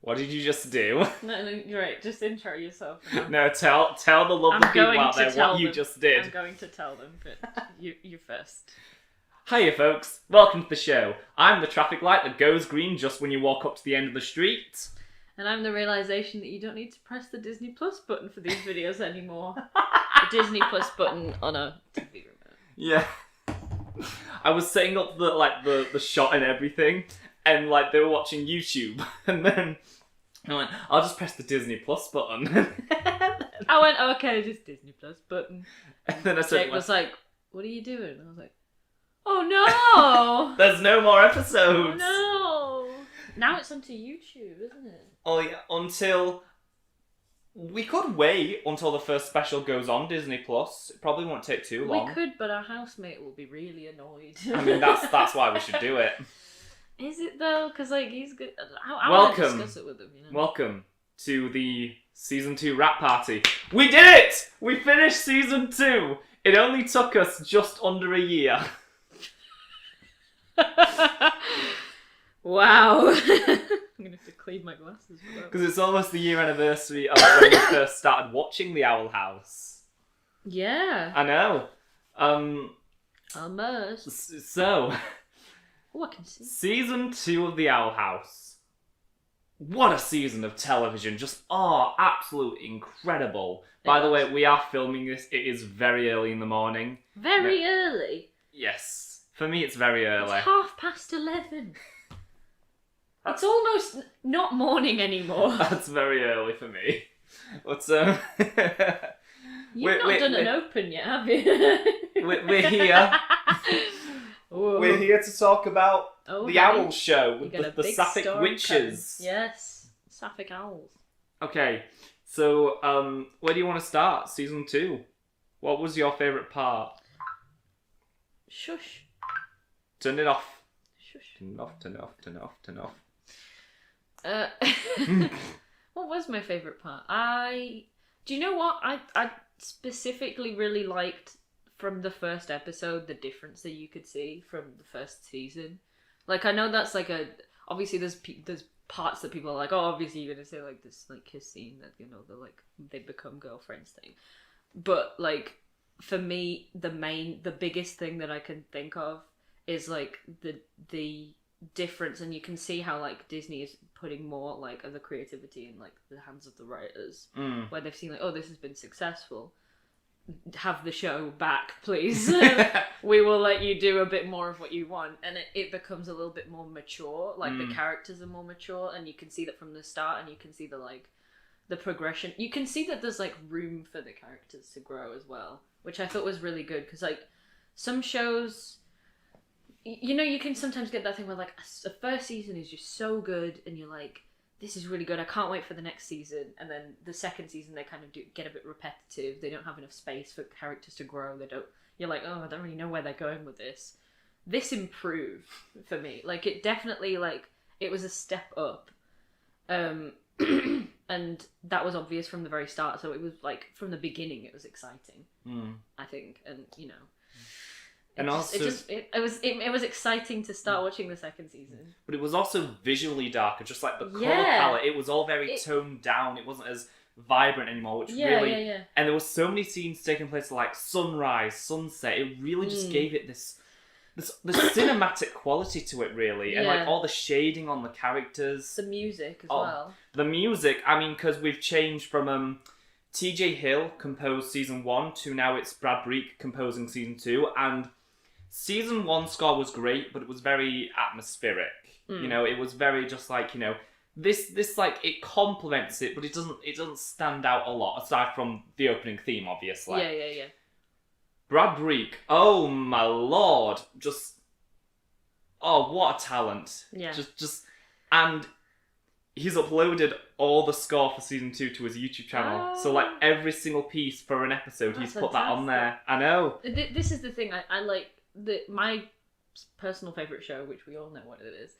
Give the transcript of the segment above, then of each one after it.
What did you just do? No, you're right. Just intro yourself. No, tell the lovely people out there what you just did. I'm going to tell them, but you first. Hiya folks, welcome to the show. I'm the traffic light that goes green just when you walk up to the end of the street. And I'm the realisation that you don't need to press the Disney Plus button for these videos anymore. The Disney Plus button on a TV remote. Yeah. I was setting up the shot and everything, and like they were watching YouTube, and then I went, I'll just press the Disney Plus button. I went, okay, just Disney Plus button. And then I said, Jake was like, what are you doing? And I was like, oh no! There's no more episodes! Oh no! Now it's onto YouTube, isn't it? Oh yeah, until... We could wait until the first special goes on Disney Plus. It probably won't take too long. We could, but our housemate will be really annoyed. I mean, that's why we should do it. Is it though? Because like he's good. I want to discuss it with him. You know? Welcome to the season 2 wrap party. We did it! We finished season 2. It only took us just under a year. Wow. I'm gonna have to clean my glasses for that. Because it's almost the year anniversary of when we first started watching The Owl House. Yeah. I know. Almost. So, I can see. season 2 of The Owl House. What a season of television. Just, absolutely incredible. By the way, we are filming this. It is very early in the morning. Very early? Yes. For me, it's very early. It's 11:30. It's almost not morning anymore. That's very early for me. But, You've not done an open yet, have you? we're here. We're here to talk about the Owl Show with the Sapphic Witches. Yes, Sapphic Owls. Okay, so where do you want to start? Season 2. What was your favourite part? Shush. Turn it off. Shush. Turn it off, turn it off, turn it off, turn it off. What was my favourite part? Do you know what? I specifically really liked from the first episode the difference that you could see from the first season. Like, I know that's like obviously there's parts that people are like, oh, obviously you're gonna say like this like kiss scene that, you know, they become girlfriends thing. But like for me, the biggest thing that I can think of is like the difference, and you can see how like Disney is putting more like of the creativity in like the hands of the writers, where they've seen like, oh, this has been successful, have the show back, please. We will let you do a bit more of what you want, and it becomes a little bit more mature. Like the characters are more mature, and you can see that from the start, and you can see the progression. You can see that there's like room for the characters to grow as well, which I thought was really good, because like some shows, you know, you can sometimes get that thing where like the first season is just so good and you're like, this is really good, I can't wait for the next season, and then the second season they kind of get a bit repetitive, they don't have enough space for characters to grow, you're like, oh, I don't really know where they're going with this. This improved for me. Like, it definitely, like, it was a step up. And that was obvious from the very start, so it was like, from the beginning it was exciting, I think, and you know. It was exciting to start watching the second season. But it was also visually darker, just like the colour palette. It was all very toned down. It wasn't as vibrant anymore, which really... And there were so many scenes taking place like sunrise, sunset. It really just gave it this cinematic quality to it, really. And like all the shading on the characters. The music as well. The music, I mean, because we've changed from... TJ Hill composed season 1 to now it's Brad Breek composing season 2, and season 1 score was great, but it was very atmospheric. You know, it was very just like, you know, this like, it complements it, but it doesn't stand out a lot, aside from the opening theme, obviously. Yeah. Brad Breek, oh my lord, what a talent. Yeah. And he's uploaded all the score for season 2 to his YouTube channel. So like every single piece for an episode, he's put that on there. I know. This is the thing. I like my personal favourite show, which we all know what it is.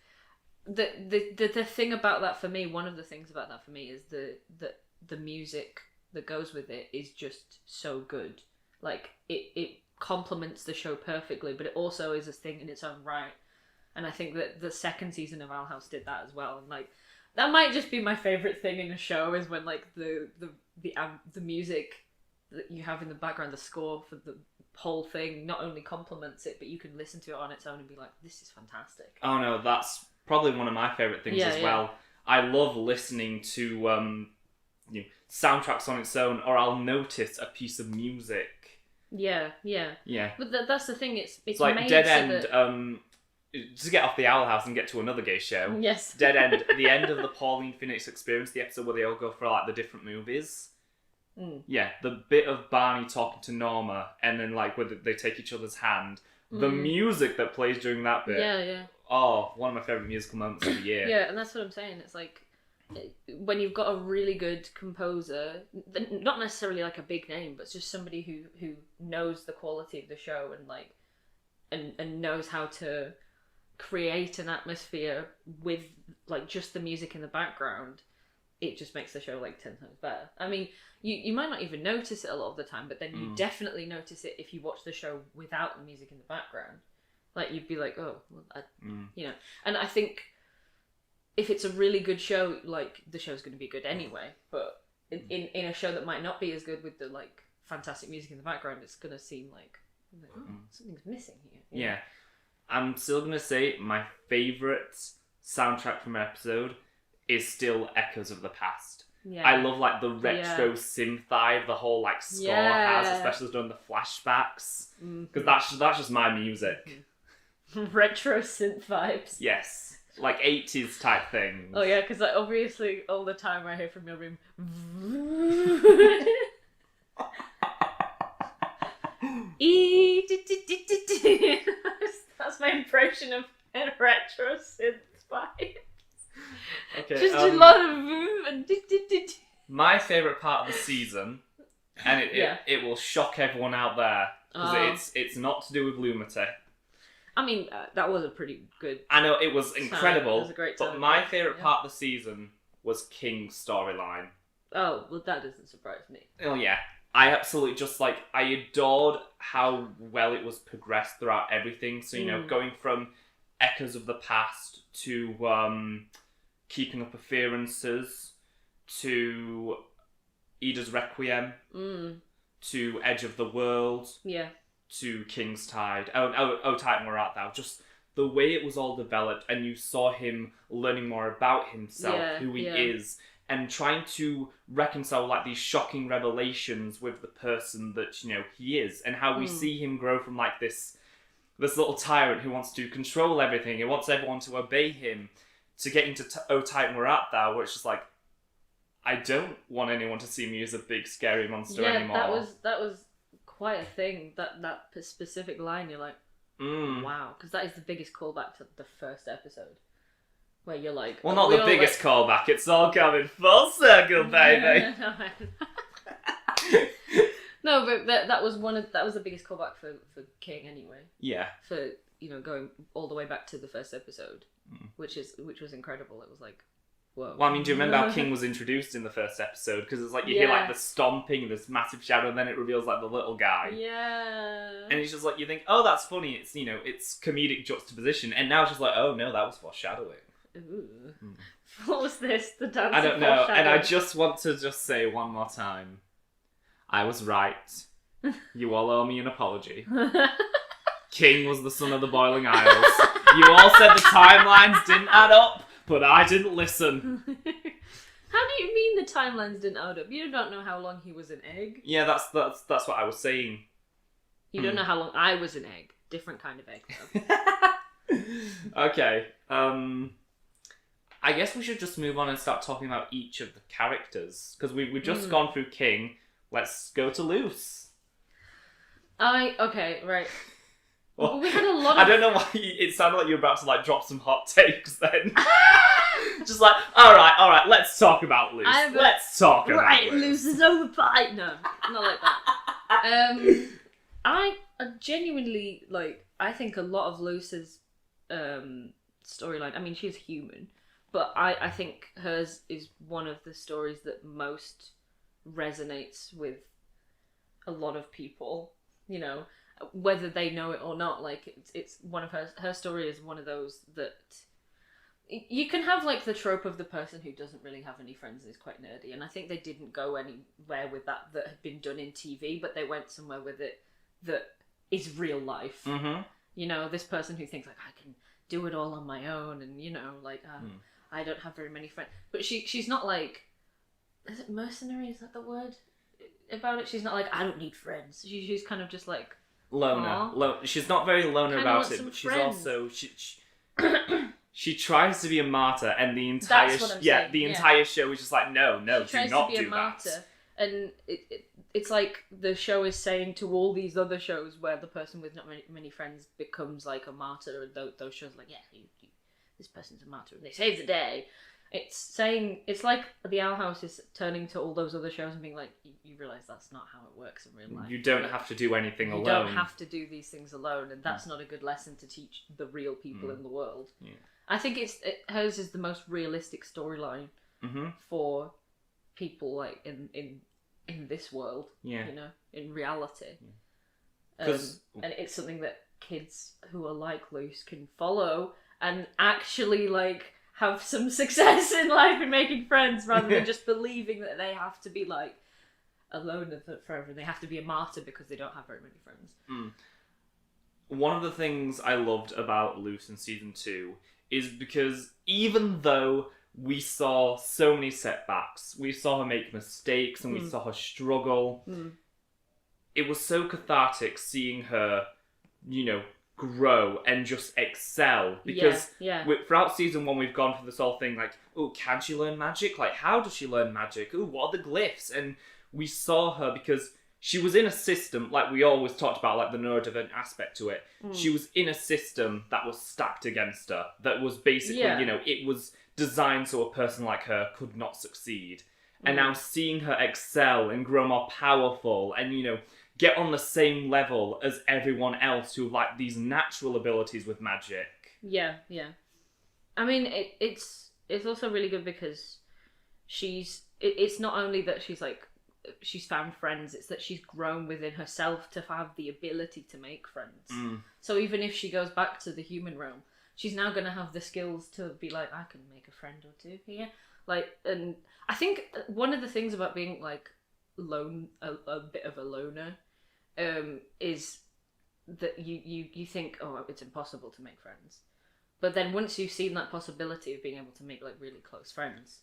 The thing about that for me, one of the things about that for me is the music that goes with it is just so good. Like it complements the show perfectly, but it also is a thing in its own right. And I think that the second season of Owl House did that as well. And like that might just be my favorite thing in a show is when like the music that you have in the background, the score for the whole thing, not only complements it, but you can listen to it on its own and be like, this is fantastic. Oh no, that's probably one of my favourite things as well. I love listening to soundtracks on its own, or I'll notice a piece of music. Yeah. But that's the thing. It's like made Dead so End. that... To get off the Owl House and get to another gay show. Yes. Dead End. The end of the Pauline Phoenix Experience, the episode where they all go for like the different movies. Yeah, the bit of Barney talking to Norma, and then like where they take each other's hand. The music that plays during that bit. Yeah. Oh, one of my favourite musical moments of the year. Yeah, and that's what I'm saying. It's like when you've got a really good composer, not necessarily like a big name, but just somebody who knows the quality of the show and like and knows how to create an atmosphere with like just the music in the background, it just makes the show like 10 times better. I mean, you might not even notice it a lot of the time, but then you definitely notice it if you watch the show without the music in the background. Like you'd be like, oh, well, you know. And I think if it's a really good show, like the show's going to be good anyway. But in a show that might not be as good with the like fantastic music in the background, it's going to seem like oh, something's missing here. Yeah. I'm still going to say my favourite soundtrack from an episode is still Echoes of the Past. Yeah. I love like the retro synth vibe the whole like score has, especially during the flashbacks. Because that's just my music. Retro synth vibes. Yes. Like 80s type things. Oh yeah, because like, obviously all the time I hear from your room. That's my impression of retro synth vibes. Okay, just a lot of and my favourite part of the season, and it will shock everyone out there, because it's not to do with Lumity. I mean, that was a pretty good... I know, it was incredible, it was a great time, but my favourite part of the season was King's storyline. Oh, well that doesn't surprise me. Oh yeah. I absolutely just like, I adored how well it was progressed throughout everything. So, you know, going from Echoes of the Past to Keeping Up Appearances to Ida's Requiem to Edge of the World to King's Tide. Oh, Titan, where art thou? Just the way it was all developed, and you saw him learning more about himself, who he is, and trying to reconcile like these shocking revelations with the person that, you know, he is, and how we see him grow from like this little tyrant who wants to control everything, he wants everyone to obey him, to getting to Oh Titan, where art thou, where it's just like, I don't want anyone to see me as a big scary monster anymore. that was quite a thing. That specific line, you're like, wow, because that is the biggest callback to the first episode, where you're like, well, not the biggest callback. It's all coming full circle, baby. No, but that was the biggest callback for King anyway. Yeah. For, you know, going all the way back to the first episode, which was incredible. It was like, whoa. Well, I mean, do you remember how King was introduced in the first episode? Because it's like you hear like the stomping, this massive shadow, and then it reveals like the little guy. Yeah. And it's just like, you think, oh, that's funny. It's, you know, it's comedic juxtaposition. And now it's just like, oh no, that was foreshadowing. Ooh. What was this? The dance. I don't know. And I just want to just say one more time, I was right. You all owe me an apology. King was the son of the Boiling Isles. You all said the timelines didn't add up, but I didn't listen. How do you mean the timelines didn't add up? You don't know how long he was an egg. Yeah, that's what I was saying. You don't know how long I was an egg. Different kind of egg, though. Okay. I guess we should just move on and start talking about each of the characters, because we've just gone through King. Let's go to Luce. Okay, right. Well, we had a lot of... I don't know why it sounded like you were about to like drop some hot takes then. Just like, all right, let's talk about Luce. Let's talk about Luce. Right, Luce. Luce is overpowered. No, not like that. I genuinely, like, I think a lot of Luce's storyline, I mean, she's human, but I think hers is one of the stories that most resonates with a lot of people, you know. whether they know it or not. Like it's one of her story is one of those that you can have like the trope of the person who doesn't really have any friends and is quite nerdy, and I think they didn't go anywhere with that had been done in TV, but they went somewhere with it that is real life. Mm-hmm. You know, this person who thinks like I can do it all on my own, and you know, like I don't have very many friends, but she's not like, is it mercenary? Is that the word about it? She's not like, I don't need friends. She's kind of just like Loner. She's not very loner about it, but she's also she tries to be a martyr, and the entire entire show is just like, no, she do not tries to be do a martyr, that. and it's like the show is saying to all these other shows where the person with not many friends becomes like a martyr, and those shows are like, yeah, this person's a martyr, and they save the day. It's saying, it's like the Owl House is turning to all those other shows and being like, you realise that's not how it works in real life. You don't have to do anything alone. You don't have to do these things alone, and that's not a good lesson to teach the real people in the world. Yeah. I think hers is the most realistic storyline for people like in this world. Yeah. You know, in reality. Yeah. And it's something that kids who are like Luce can follow and actually like have some success in life in making friends, rather than just believing that they have to be like alone forever and they have to be a martyr because they don't have very many friends. One of the things I loved about Luce in season 2 is because even though we saw so many setbacks, we saw her make mistakes and we saw her struggle, it was so cathartic seeing her, you know, grow and just excel, because throughout season 1 we've gone through this whole thing like, oh, can she learn magic? Like, how does she learn magic? Oh, what are the glyphs? And we saw her because she was in a system, like we always talked about, like the neurodivergent aspect to it. She was in a system that was stacked against her, that was basically, you know, it was designed so a person like her could not succeed. And now seeing her excel and grow more powerful and, you know, get on the same level as everyone else who have like these natural abilities with magic. Yeah. I mean, it's also really good because it's not only that she's found friends, it's that she's grown within herself to have the ability to make friends. So even if she goes back to the human realm, she's now going to have the skills to be like, I can make a friend or two here. Like, and I think one of the things about being like a bit of a loner is that you think, oh, it's impossible to make friends, but then once you've seen that possibility of being able to make like really close friends,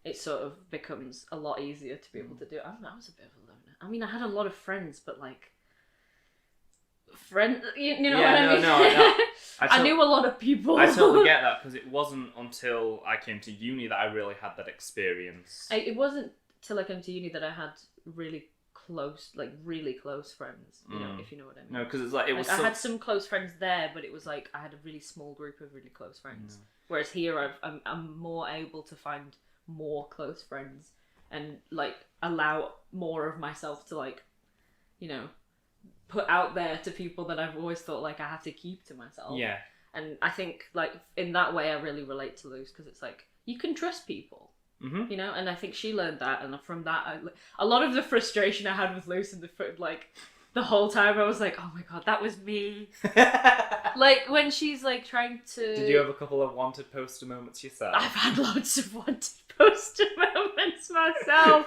it sort of becomes a lot easier to be able to do it. I was a bit of a loner. I mean, I had a lot of friends, but like you know what I mean? No, I knew a lot of people. I totally get that, because it wasn't until I came to uni that I really had that experience. It wasn't till I came to uni that I had really close friends, you know, if you know what I mean. No, because it's like, I had some close friends there, but it was like I had a really small group of really close friends. Whereas here, I'm more able to find more close friends and like allow more of myself to like, you know, put out there to people that I've always thought like I have to keep to myself. Yeah. And I think like in that way I really relate to Luce, because it's like you can trust people. You know, and I think she learned that, and from that, a lot of the frustration I had with Luce in the whole time, I was like, oh my god, that was me. Like when she's like trying to. Did you have a couple of wanted poster moments yourself? I've had loads of wanted poster moments myself.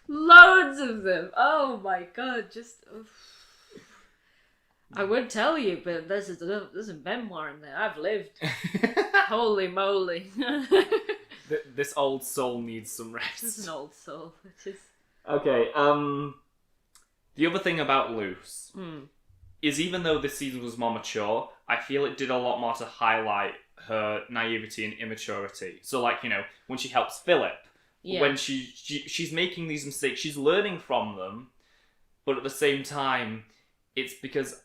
Loads of them. Oh my god, just. I would tell you, but there's a memoir in there. I've lived. Holy moly. This old soul needs some rest. This is an old soul. It is. Okay, the other thing about Luce is, even though this season was more mature, I feel it did a lot more to highlight her naivety and immaturity. So, like, you know, when she helps Philip, when she's making these mistakes, she's learning from them, but at the same time, it's because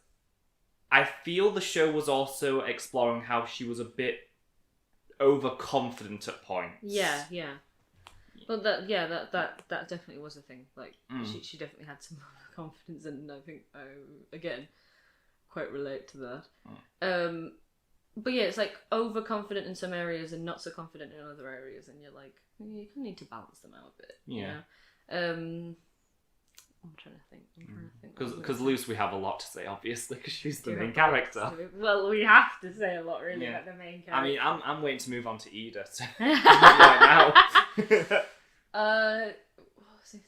I feel the show was also exploring how she was a bit overconfident at points. Yeah. Well, that definitely was a thing. Like, she definitely had some confidence, and I think I again quite relate to that. But yeah, it's like overconfident in some areas and not so confident in other areas, and you're like, you need to balance them out a bit. Yeah. You know? I'm trying to think. Because Luce, we have a lot to say, obviously, because she's the main character. Well, we have to say a lot, really, about the main character. I mean, I'm waiting to move on to Ida. So right now. What was I saying?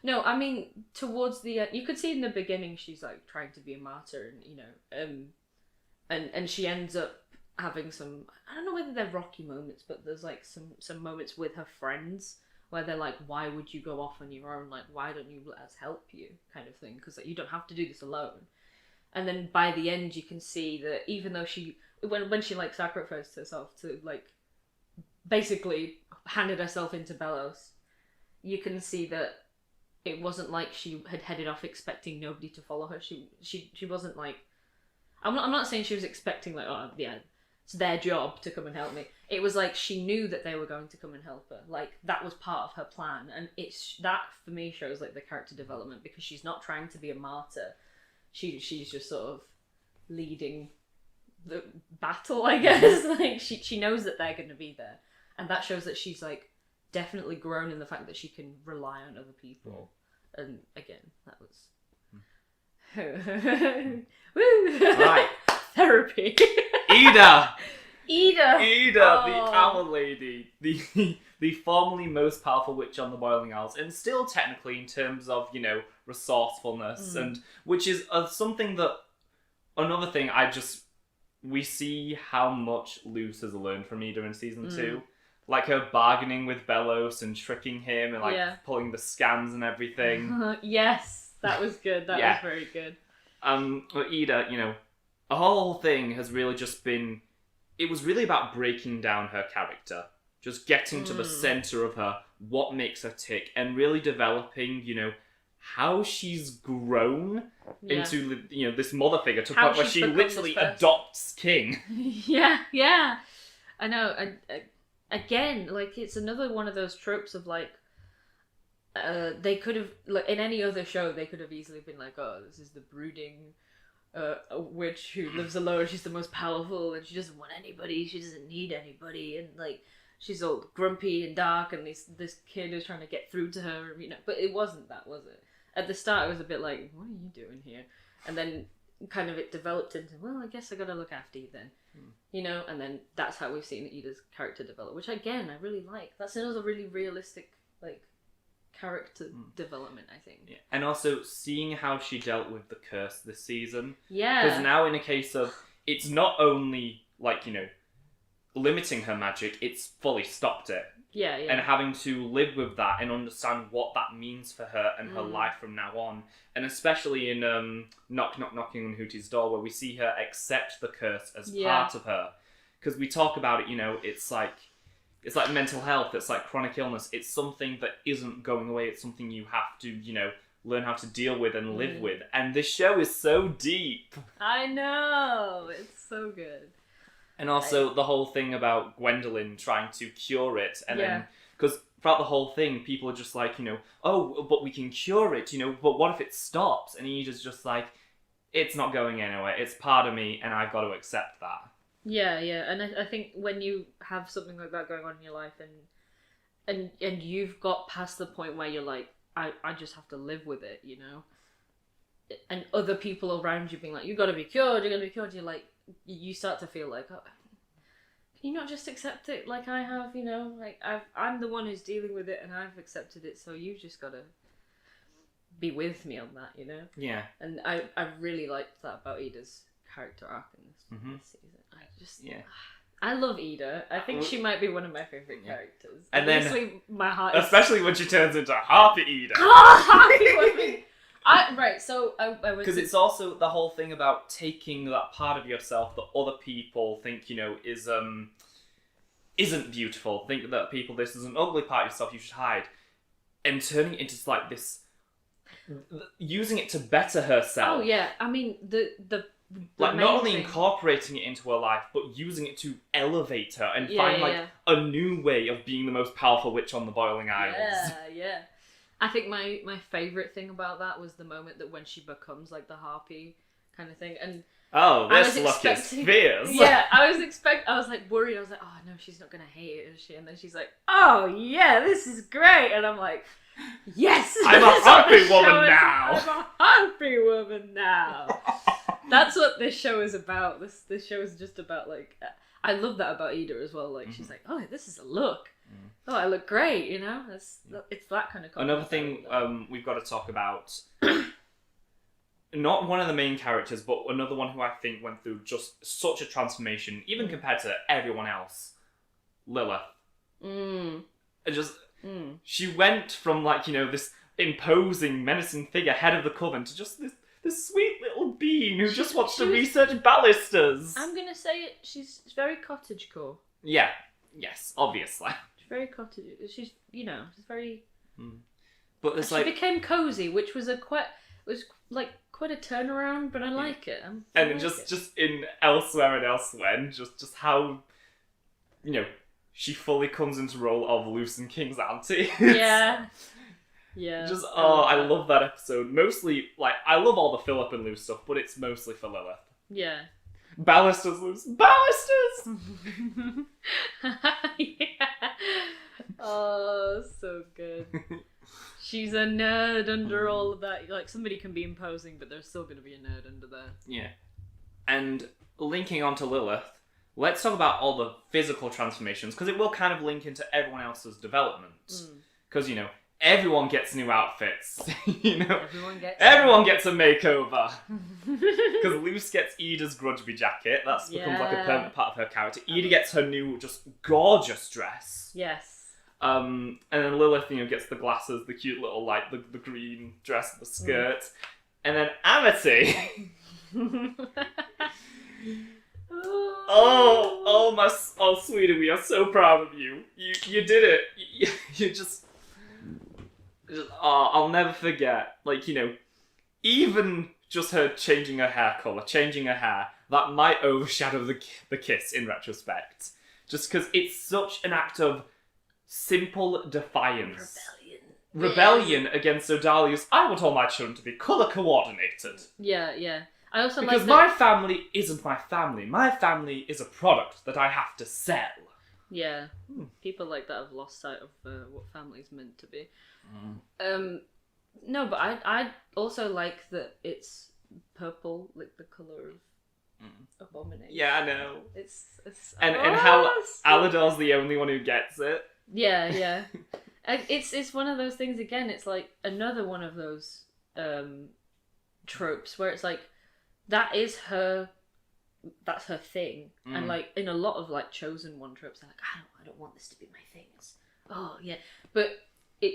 No, I mean, towards the end, you could see in the beginning she's like trying to be a martyr, and you know, and she ends up having some, I don't know whether they're rocky moments, but there's like some moments with her friends where they're like, why would you go off on your own? Like, why don't you let us help you? Kind of thing, because like, you don't have to do this alone. And then by the end, you can see that even though when she like sacrificed herself to like basically handed herself into Bellows, you can see that it wasn't like she had headed off expecting nobody to follow her. She wasn't like, I'm not saying she was expecting like, oh yeah, it's their job to come and help me. It was like she knew that they were going to come and help her. Like that was part of her plan, and that for me shows like the character development, because she's not trying to be a martyr. She's just sort of leading the battle, I guess. Like she knows that they're going to be there, and that shows that she's like definitely grown in the fact that she can rely on other people. And again, that was woo. Right. Therapy. Ida, oh. the Owl Lady, the formerly most powerful witch on the Boiling Isles, and still technically in terms of, you know, resourcefulness, and which is something that, another thing we see how much Luce has learned from Ida in season 2. Like her bargaining with Bellows and tricking him and like pulling the scans and everything. Yes, that was good. That was very good. But Ida, you know, the whole thing has really just been, it was really about breaking down her character. Just getting to the centre of her, what makes her tick, and really developing, you know, how she's grown into, you know, this mother figure to the point where she literally adopts King. Yeah. I know. Again, like, it's another one of those tropes of, like, they could have, like, in any other show, they could have easily been like, oh, this is the brooding a witch who lives alone, she's the most powerful, and she doesn't want anybody, she doesn't need anybody, and, like, she's all grumpy and dark, and this kid is trying to get through to her, you know, but it wasn't that, was it? At the start, it was a bit like, what are you doing here? And then kind of it developed into, well, I guess I gotta look after you then. You know, and then that's how we've seen Ida's character develop, which again, I really like. That's another really realistic, like, character development, I think. Yeah. And also seeing how she dealt with the curse this season. Yeah. Because now in a case of, it's not only, like, you know, limiting her magic, it's fully stopped it. Yeah. And having to live with that and understand what that means for her and her life from now on. And especially in Knock Knock Knocking on Hootie's Door, where we see her accept the curse as part of her. Because we talk about it, you know, it's like mental health, it's like chronic illness. It's something that isn't going away. It's something you have to, you know, learn how to deal with and live with. And this show is so deep. I know. It's so good. And also the whole thing about Gwendolyn trying to cure it. And then, because throughout the whole thing, people are just like, you know, oh, but we can cure it, you know, but what if it stops? And Ida's just like, it's not going anywhere. It's part of me, and I've got to accept that. Yeah. And I think when you have something like that going on in your life, and you've got past the point where you're like, I just have to live with it, you know? And other people around you being like, you're going to be cured, you're like, you start to feel like, oh, can you not just accept it like I have, you know? Like, I'm the one who's dealing with it, and I've accepted it, so you've just got to be with me on that, you know? Yeah. And I really liked that about Ida's character arc in this season. I love Ida. I think she might be one of my favourite characters. And obviously, then, my heart especially when she turns into Harpy Ida. Harpy woman! So I was... Because it's also the whole thing about taking that part of yourself that other people think, you know, isn't beautiful. Think that people, this is an ugly part of yourself you should hide. And turning it into like this... Using it to better herself. Oh, yeah. I mean, the like, not only incorporating it into her life, but using it to elevate her and find, like, a new way of being the most powerful witch on the Boiling Isles. Yeah. I think my favourite thing about that was the moment that when she becomes, like, the harpy kind of thing. And Oh, I was this look is expecting- fierce. Yeah, I was like worried. I was like, oh no, she's not gonna hate it, is she? And then she's like, oh yeah, this is great. And I'm like, yes, I'm a this is what happy this show woman is- now. I'm a happy woman now. That's what this show is about. This show is just about like, I love that about Ida as well. Like she's like, oh, this is a look. Oh, I look great. You know, it's that kind of. Another thing we've got to talk about. Not one of the main characters, but another one who I think went through just such a transformation, even compared to everyone else. Lilith. She went from like, you know, this imposing, menacing figure, head of the coven, to just this sweet little being who just wants to research ballistas. I'm gonna say it. She's very cottagecore. Yeah. Yes. Obviously. She's very cottage. She's she's very. But it's She like, became cozy, which was quite a turnaround, but I like it. Just in elsewhere and elsewhere, just how, you know, she fully comes into role of Luce and King's auntie. Yeah. Yeah. I love that episode. Mostly, like, I love all the Philip and Luce stuff, but it's mostly for Lilith. Yeah. Ballistas, Luce. Ballistas! Yeah. Oh, so good. She's a nerd under all of that. Like, somebody can be imposing, but there's still going to be a nerd under there. Yeah. And linking on to Lilith, let's talk about all the physical transformations, because it will kind of link into everyone else's development. Because, you know, everyone gets new outfits. You know, everyone gets a makeover. Because Luce gets Ida's Grudgeby jacket. That becomes like a permanent part of her character. Ida gets her new, just gorgeous dress. Yes. And then Lilith, you know, gets the glasses, the cute little, like, the green dress, the skirt. And then Amity. Oh, sweetie, we are so proud of you. You did it. You just, I'll never forget. Like, you know, even just her changing her hair colour, changing her hair, that might overshadow the kiss in retrospect. Just because it's such an act of simple defiance. Rebellion against Odalia's, I want all my children to be colour coordinated. Yeah. I also because my family isn't my family. My family is a product that I have to sell. Yeah. People like that have lost sight of what family's meant to be. No, but I also like that it's purple, like the colour of Abomination. Yeah, I know. It's and how Alador's the only one who gets it. Yeah. And it's one of those things again. It's like another one of those tropes where it's like that's her thing, and like in a lot of like chosen one tropes, they're like, I don't want this to be my thing. Oh yeah, but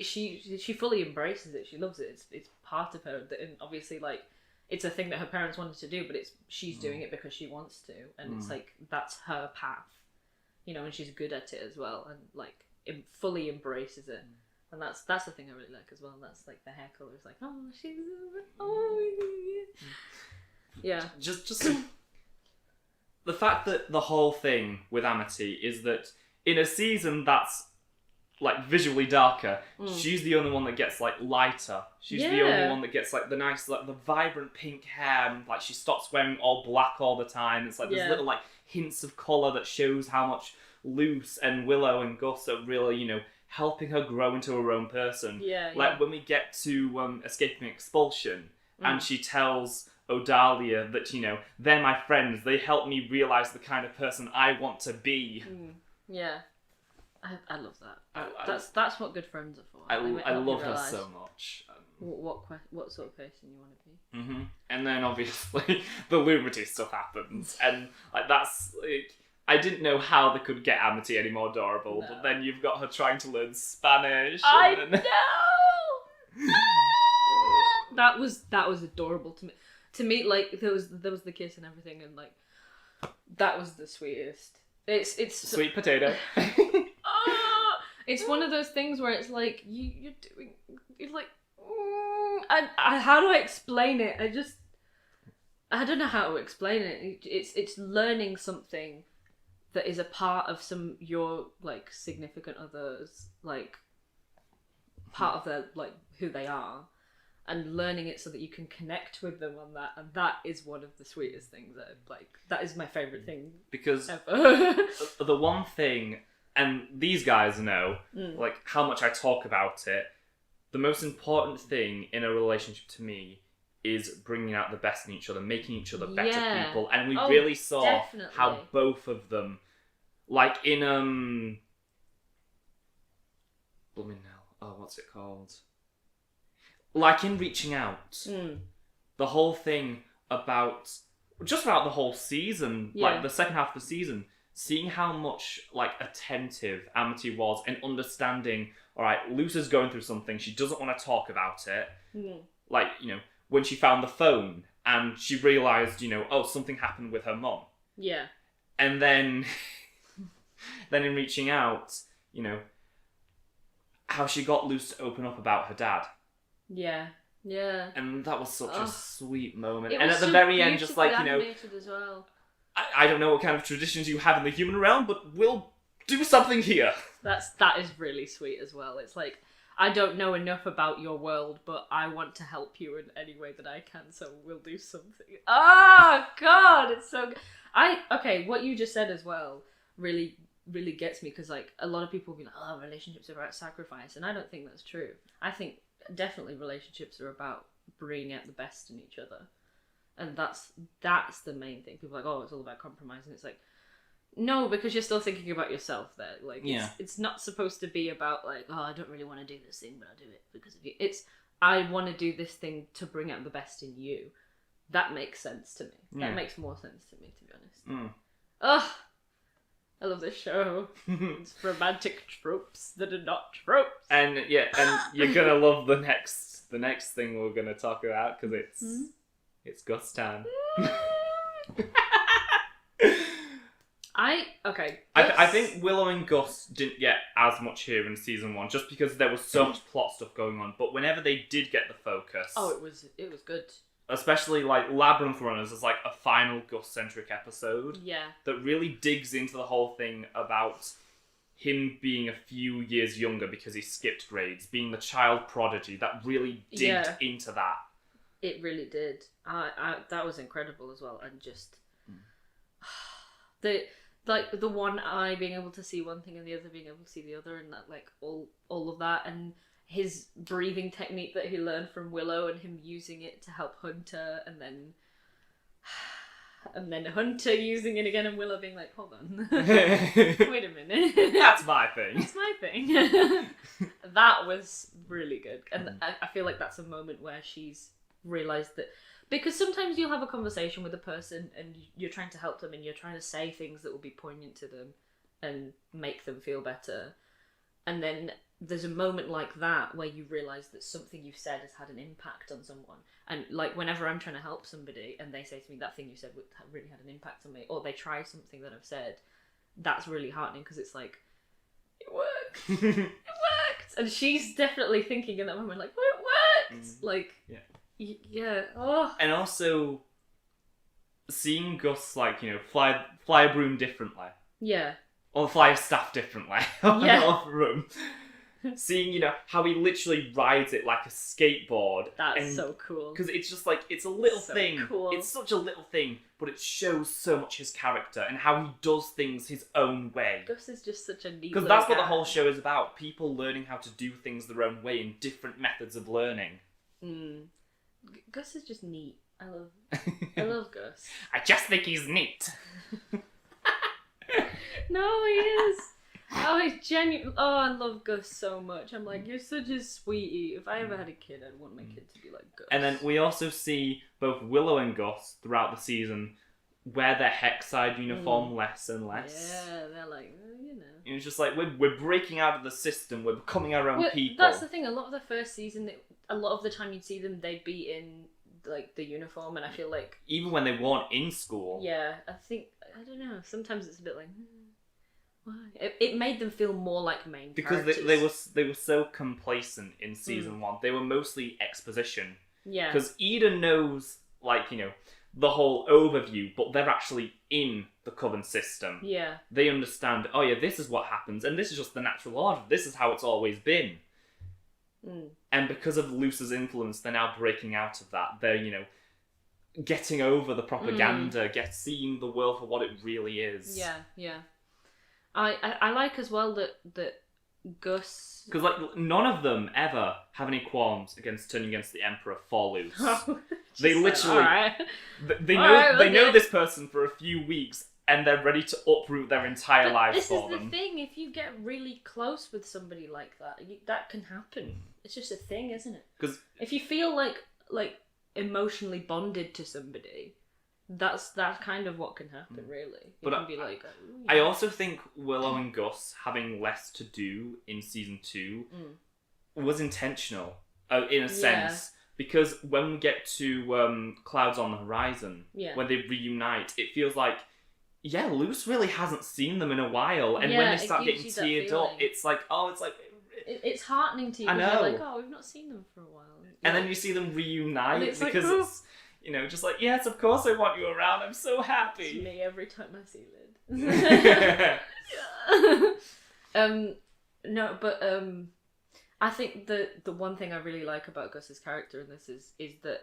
she fully embraces it. She loves it. It's part of her, and obviously like it's a thing that her parents wanted to do, but she's doing it because she wants to, and it's like that's her path, you know, and she's good at it as well, and like fully embraces it. And that's the thing I really like as well. That's like the hair colour is like, yeah. Just the fact that the whole thing with Amity is that in a season that's like visually darker, she's the only one that gets like lighter. She's the only one that gets like the nice, like the vibrant pink hair, and like she stops wearing all black all the time. It's like there's little like hints of colour that shows how much Luce and Willow and Gus are really, you know, helping her grow into her own person. Like when we get to Escaping Expulsion, and she tells Odalia that, you know, they're my friends, they help me realise the kind of person I want to be. Yeah. I love that. That's what good friends are for. I love her so much. What sort of person you want to be. And then obviously the Lumity stuff happens, and like that's like, I didn't know how they could get Amity any more adorable, but then you've got her trying to learn Spanish. I know. That was adorable to me. To me, like there was the kiss and everything, and like that was the sweetest. It's sweet potato. It's one of those things where it's like you're like, how do I explain it? I don't know how to explain it. It's learning something that is a part of your like significant others, like part of their like who they are, and learning it so that you can connect with them on that, and that is one of the sweetest things that is my favourite thing Because ever. the one thing, and these guys know, like, how much I talk about it, the most important thing in a relationship to me is bringing out the best in each other, making each other better people, and we really saw definitely. how both of them, like in blooming hell, what's it called? Like in Reaching Out, the whole thing about the whole season, like the second half of the season, seeing how much like attentive Amity was and understanding. All right, Lucy's going through something. She doesn't want to talk about it. Like, you know, when she found the phone and she realised, you know, oh, something happened with her mum. Yeah. And then in Reaching Out, you know, how she got Luce to open up about her dad. Yeah. Yeah. And that was such a sweet moment. It And was at the so very end, just like, you know, as well. I don't know what kind of traditions you have in the human realm, but we'll do something here. That is really sweet as well. It's like, I don't know enough about your world, but I want to help you in any way that I can, so we'll do something. Oh God, it's so good. Okay, what you just said as well really gets me, because like a lot of people will be like, oh, relationships are about sacrifice, and I don't think that's true. I think definitely relationships are about bringing out the best in each other, and that's the main thing. People are like, oh, it's all about compromise, and it's like, no, because you're still thinking about yourself there. Like, it's not supposed to be about like, oh, I don't really want to do this thing, but I'll do it because of you. It's, I want to do this thing to bring out the best in you. That makes sense to me. That makes more sense to me, to be honest. Ugh, I love this show. It's romantic tropes that are not tropes. And you're gonna love the next thing we're gonna talk about, because it's Gus time. I think Willow and Gus didn't get as much here in season 1, just because there was so much plot stuff going on. But whenever they did get the focus, it was good. Especially like Labyrinth Runners is like a final Gus-centric episode. Yeah. That really digs into the whole thing about him being a few years younger because he skipped grades, being the child prodigy. That really digged into that. It really did. That was incredible as well, and just the one eye being able to see one thing and the other being able to see the other, and that like all of that, and his breathing technique that he learned from Willow and him using it to help Hunter, and then Hunter using it again and Willow being like, hold on, wait a minute, that's my thing. That's my thing. That was really good, and I feel like that's a moment where she's realised that. Because sometimes you'll have a conversation with a person and you're trying to help them and you're trying to say things that will be poignant to them and make them feel better. And then there's a moment like that where you realise that something you've said has had an impact on someone. And like whenever I'm trying to help somebody and they say to me, that thing you said really had an impact on me, or they try something that I've said, that's really heartening, because it's like, it worked. It worked. And she's definitely thinking in that moment like, well, it worked. Like... Yeah. Oh. And also seeing Gus, like, you know, fly a broom differently. Yeah. Or fly a staff differently. Off a room. Seeing, you know, how he literally rides it like a skateboard. That's so cool. Because it's just like, it's a little thing. Cool. It's such a little thing, but it shows so much his character and how he does things his own way. Gus is just such a neat Because that's what the whole show is about. People learning how to do things their own way and different methods of learning. Gus is just neat. I love Gus. I just think he's neat. No, he is. Oh, he's genuine. Oh, I love Gus so much. I'm like, you're such a sweetie. If I ever had a kid, I'd want my kid to be like Gus. And then we also see both Willow and Gus throughout the season wear their Hexside uniform less and less. Yeah, they're like, you know. It's just like, we're breaking out of the system, we're becoming our own people. That's the thing, a lot of the first season, a lot of the time you'd see them, they'd be in like the uniform, and I feel like... Even when they weren't in school. Yeah, I don't know, sometimes it's a bit like... Why? It made them feel more like main characters. Because they were so complacent in season 1. They were mostly exposition. Yeah. Because Eden knows, like, you know, the whole overview, but they're actually in the Coven system. Yeah. They understand, oh yeah, this is what happens, and this is just the natural order. This is how it's always been. And because of Luce's influence, they're now breaking out of that. They're, getting over the propaganda, seeing the world for what it really is. Yeah. I like as well that Gus... Because, none of them ever have any qualms against turning against the Emperor for Luce. They literally... Alright. They know this person for a few weeks, and they're ready to uproot their entire lives for them. This is the thing, if you get really close with somebody like that, that can happen. It's just a thing, isn't it? Because if you feel like emotionally bonded to somebody, that's kind of what can happen, really. It can be like... I also think Willow and Gus having less to do in season 2 was intentional, in a sense. Because when we get to Clouds on the Horizon, when they reunite, it feels like, Luce really hasn't seen them in a while. And when they start getting teared up, it's like, it's heartening to you. I know. You're like, we've not seen them for a while. And then you see them reunite because it's, just like, yes, of course I want you around. I'm so happy. It's me every time I see Lyd. I think the one thing I really like about Gus's character in this is that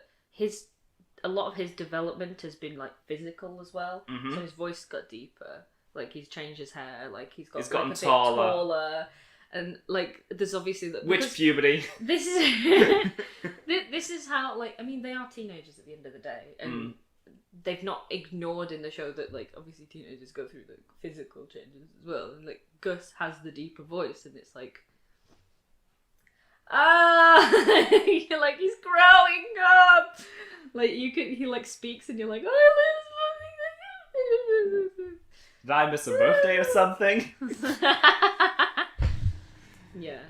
a lot of his development has been physical as well. So his voice got deeper. He's changed his hair. He's gotten a bit taller. And there's obviously which puberty. This is this is how they are teenagers at the end of the day, and they've not ignored in the show that obviously teenagers go through the physical changes as well, and Gus has the deeper voice, and it's you're he's growing up. He speaks, and you're like, did I miss a birthday or something? Yeah.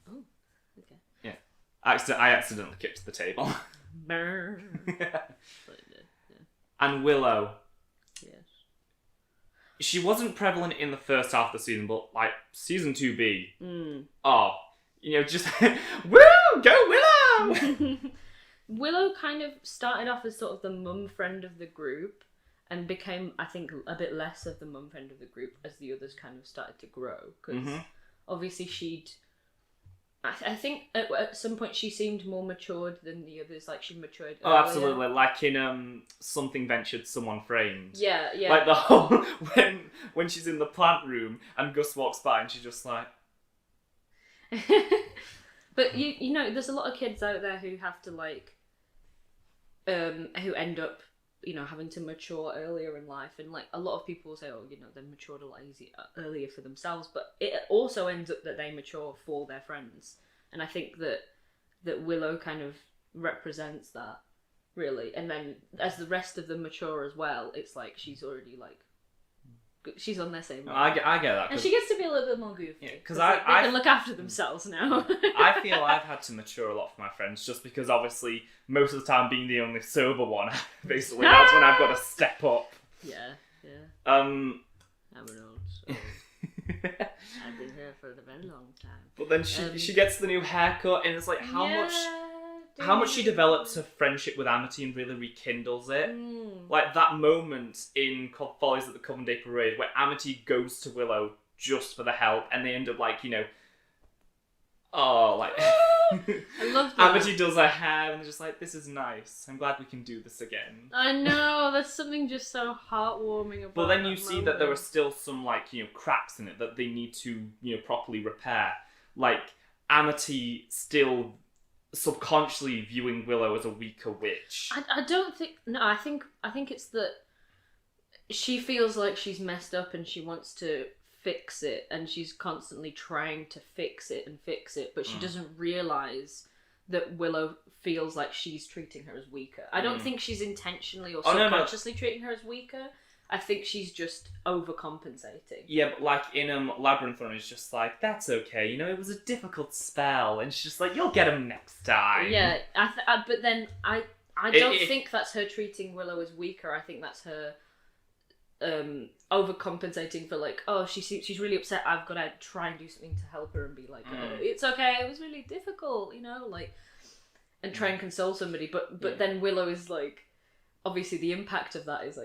Oh, okay. Yeah. I accidentally kicked the table. And Willow. Yes. She wasn't prevalent in the first half of the season, but season 2B. Just woo, go Willow! Willow kind of started off as sort of the mum friend of the group, and became, I think, a bit less of the mum friend of the group as the others kind of started to grow. Because obviously I think at some point she seemed more matured than the others. She matured earlier. Oh, absolutely. In Something Ventured, Someone Framed. Yeah. The whole... When she's in the plant room and Gus walks by and she's just like... But, there's a lot of kids out there who have to, who end up, having to mature earlier in life. And, a lot of people say, they matured a lot earlier for themselves. But it also ends up that they mature for their friends. And I think that Willow kind of represents that, really. And then as the rest of them mature as well, it's she's already, she's on their same level. I get that. And she gets to be a little bit more goofy. Yeah, because they can look after themselves now. I feel I've had to mature a lot for my friends, just because obviously most of the time being the only sober one, basically that's when I've got to step up. Yeah. I'm an old soul. I've been here for a very long time. But then she gets the new haircut, and it's how much she develops her friendship with Amity and really rekindles it. That moment in Follies at the Coven Day Parade where Amity goes to Willow just for the help, and they end up I love that. Amity does her hair, and they're just this is nice. I'm glad we can do this again. I know, there's something just so heartwarming about. But then you see that there are still some cracks in it that they need to properly repair. Amity still subconsciously viewing Willow as a weaker witch. I don't think... No, I think it's that she feels like she's messed up and she wants to fix it, and she's constantly trying to fix it, but she doesn't realise that Willow feels like she's treating her as weaker. I don't think she's intentionally or subconsciously treating her as weaker. I think she's just overcompensating. Yeah, but in Labyrinth Run, it's just that's okay. It was a difficult spell, and she's just you'll get him next time. Yeah, but then I don't think that's her treating Willow as weaker. I think that's her overcompensating for she's really upset. I've got to try and do something to help her and be it's okay. It was really difficult, and try and console somebody. But then Willow is obviously the impact of that is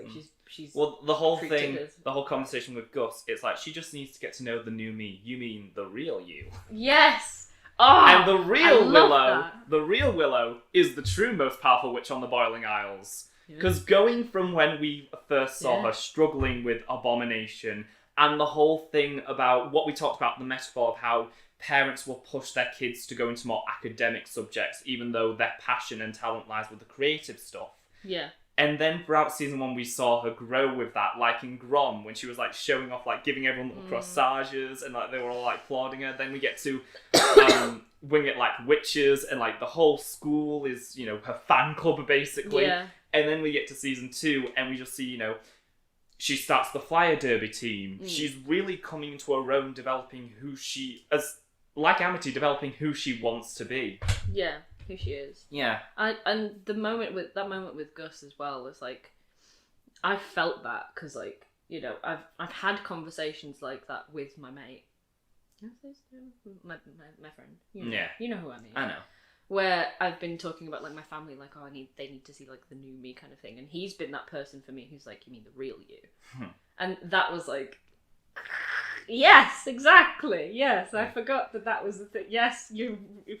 she's the whole thing, the whole conversation with Gus, it's she just needs to get to know the new me. You mean the real you? Yes. Oh, And the real that. Willow is the true most powerful witch on the Boiling Isles. Because going from when we first saw her struggling with abomination, and the whole thing about what we talked about, the metaphor of how parents will push their kids to go into more academic subjects, even though their passion and talent lies with the creative stuff. Yeah. And then throughout season 1, we saw her grow with that, like in Grom, when she was like showing off, like giving everyone little corsages, and like they were all like applauding her. Then we get to Wing It Like Witches, and like the whole school is, her fan club basically. Yeah. And then we get to season 2, and we just see, she starts the Flyer Derby team. She's really coming into her own, developing who she, like Amity, developing who she wants to be. Yeah. Who she is. Yeah. And the moment with Gus as well was like, I felt that because like, I've had conversations like that with my mate. My friend. You know who I mean. I know. Where I've been talking about like my family, like, they need to see like the new me kind of thing, and he's been that person for me who's like, you mean the real you? And that was like, yes, exactly. Yes, I forgot that was the thing. Yes, you're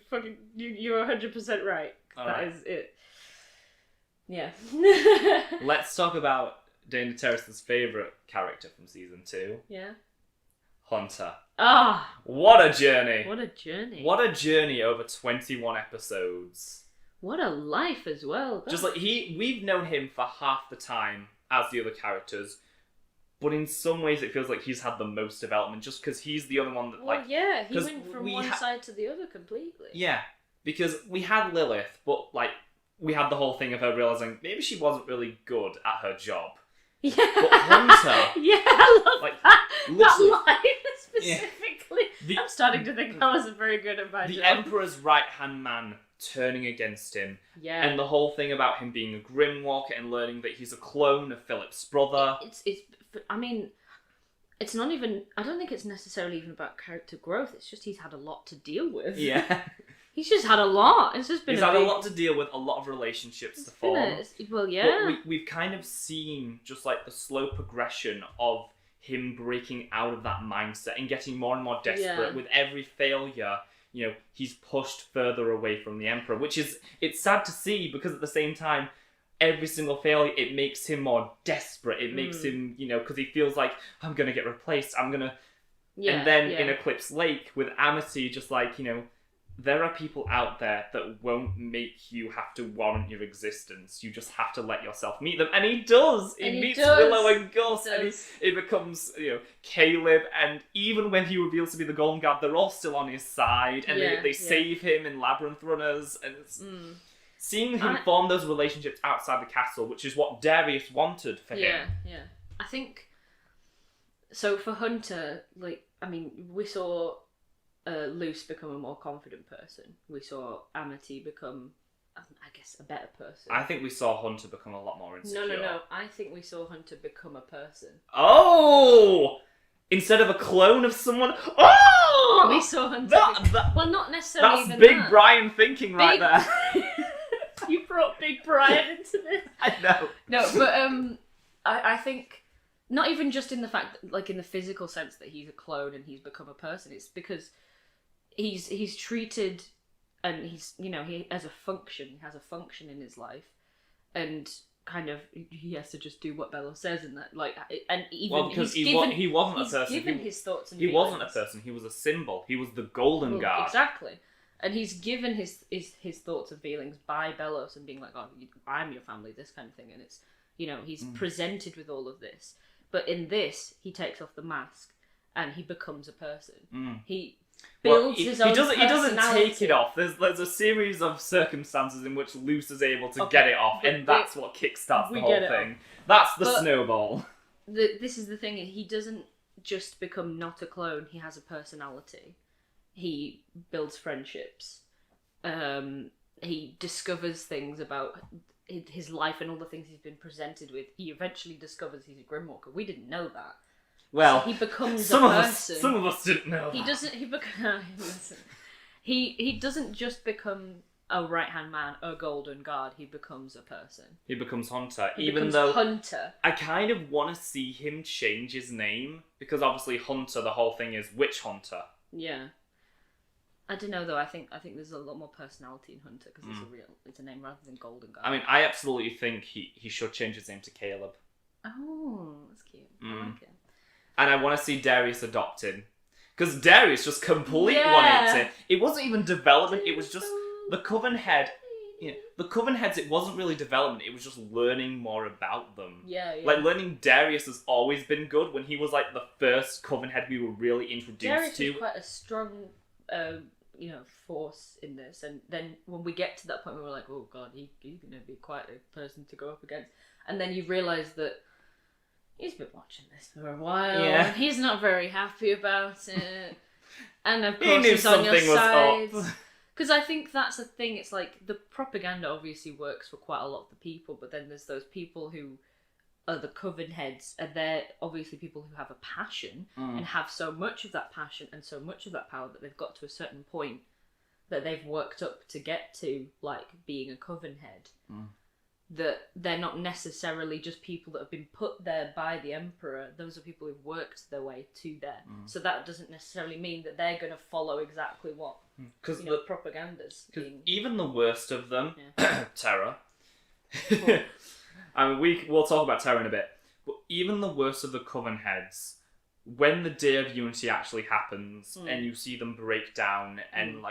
100% right. That is it. Yeah. Let's talk about Dana Terrace's favourite character from season 2. Yeah. Hunter. Ah. What a journey. What a journey. What a journey over 21 episodes. What a life as well. Just like we've known him for half the time as the other characters. But in some ways, it feels like he's had the most development, just because he's the only one that, well, yeah, he went from one side to the other completely. Yeah, because we had Lilith, but, like, we had the whole thing of her realising maybe she wasn't really good at her job. Yeah. But Hunter... yeah, I love that. That line specifically. Yeah. I'm starting to think I wasn't very good at my job. The Emperor's right-hand man turning against him. Yeah. And the whole thing about him being a Grimwalker and learning that he's a clone of Philip's brother. I mean, it's not even... I don't think it's necessarily even about character growth. It's just he's had a lot to deal with. Yeah. He's just had a lot. It's just been He's had a lot to deal with, a lot of relationships to form. Well, yeah. But we've kind of seen just like the slow progression of him breaking out of that mindset and getting more and more desperate. With every failure, he's pushed further away from the Emperor, which is... It's sad to see, because at the same time, every single failure, it makes him more desperate. It makes him, because he feels like, I'm going to get replaced, I'm going to... Yeah, and then in Eclipse Lake, with Amity, just like, there are people out there that won't make you have to warrant your existence. You just have to let yourself meet them. And he does! He meets Willow and Gus, and it becomes, Caleb, and even when he reveals to be the Golden Guard, they're all still on his side, and they save him in Labyrinth Runners, and it's... Seeing him form those relationships outside the castle, which is what Darius wanted for him. Yeah. I think... So for Hunter, we saw Luce become a more confident person. We saw Amity become, I guess, a better person. I think we saw Hunter become a lot more insecure. No. I think we saw Hunter become a person. Oh! Instead of a clone of someone... Oh! We saw Hunter... well, not necessarily That's Big Brian thinking right there. You brought Big Brian into this. I know. No, but I think not even just in the fact that, like, in the physical sense that he's a clone and he's become a person. It's because he's treated, and he has a function. He has a function in his life, and kind of he has to just do what Bella says, and that, like, and even because he wasn't a person. Given his thoughts and he wasn't a person. He was a symbol. He was the Golden Guard. Exactly. And he's given his thoughts and feelings by Bellos and being like, oh, I'm your family, this kind of thing. And it's, he's presented with all of this. But in this, he takes off the mask and he becomes a person. He builds his own personality. He doesn't take it off. There's a series of circumstances in which Luce is able to get it off, and that's what kickstarts the whole thing. That's the snowball. This is the thing, he doesn't just become not a clone, he has a personality. He builds friendships. He discovers things about his life and all the things he's been presented with. He eventually discovers he's a Grimwalker. We didn't know that. Well, so he becomes a person. Some of us didn't know. He doesn't just become a right-hand man, a Golden Guard. He becomes a person. He becomes Hunter. Hunter. I kind of want to see him change his name, because obviously Hunter, the whole thing is Witch Hunter. Yeah. I don't know though. I think there's a lot more personality in Hunter because it's a name rather than Golden Guard. I mean, I absolutely think he should change his name to Caleb. Oh, that's cute. I like it. And I want to see Darius adopted. Because Darius just completely wanted it. It wasn't even development, it was just the Coven Head. Yeah, the Coven Heads, it wasn't really development, it was just learning more about them. Yeah. Like, learning Darius has always been good when he was, like, the first Coven Head we were really introduced Darius to. Darius is quite a strong, force in this. And then when we get to that point, we were like, oh god, he's going to be quite a person to go up against. And then you realise that he's been watching this for a while. Yeah. And he's not very happy about it. And of course he's on your side. Because I think that's the thing. It's like the propaganda obviously works for quite a lot of the people, but then there's those people who are the Coven Heads, and they're obviously people who have a passion and have so much of that passion and so much of that power that they've got to a certain point that they've worked up to get to, like being a Coven Head. That they're not necessarily just people that have been put there by the Emperor. Those are people who've worked their way to there. So that doesn't necessarily mean that they're going to follow exactly what the propaganda's being. Even the worst of them, Terra. I mean, we'll talk about Terra in a bit. But even the worst of the Coven Heads, when the Day of Unity actually happens and you see them break down and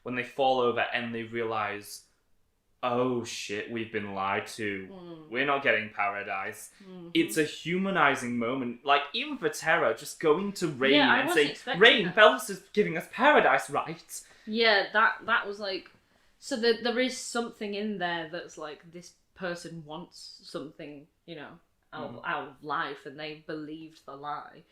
when they fall over and they realise, oh shit, we've been lied to. We're not getting paradise. It's a humanizing moment. Like, even for Terra, just going to Rain and saying, Rain, Belus is giving us paradise, right? Yeah, that was like... So there is something in there that's like, this person wants something, out of life, and they believed the lie.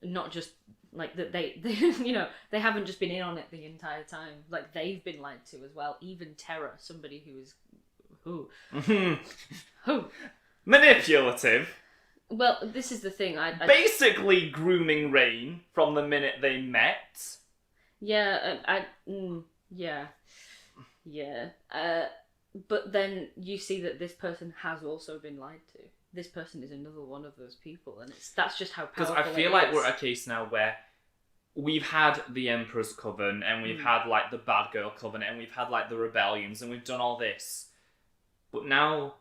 Not just like that they they haven't just been in on it the entire time. Like, they've been lied to as well. Even Terra, somebody who is who manipulative. Well, this is the thing. I basically grooming Rain from the minute they met. Yeah, but then you see that this person has also been lied to. This person is another one of those people, and that's just how powerful it is. Because I feel like we're at a case now where we've had the Emperor's Coven, and we've had, like, the Bad Girl Coven, and we've had, like, the Rebellions, and we've done all this. But now,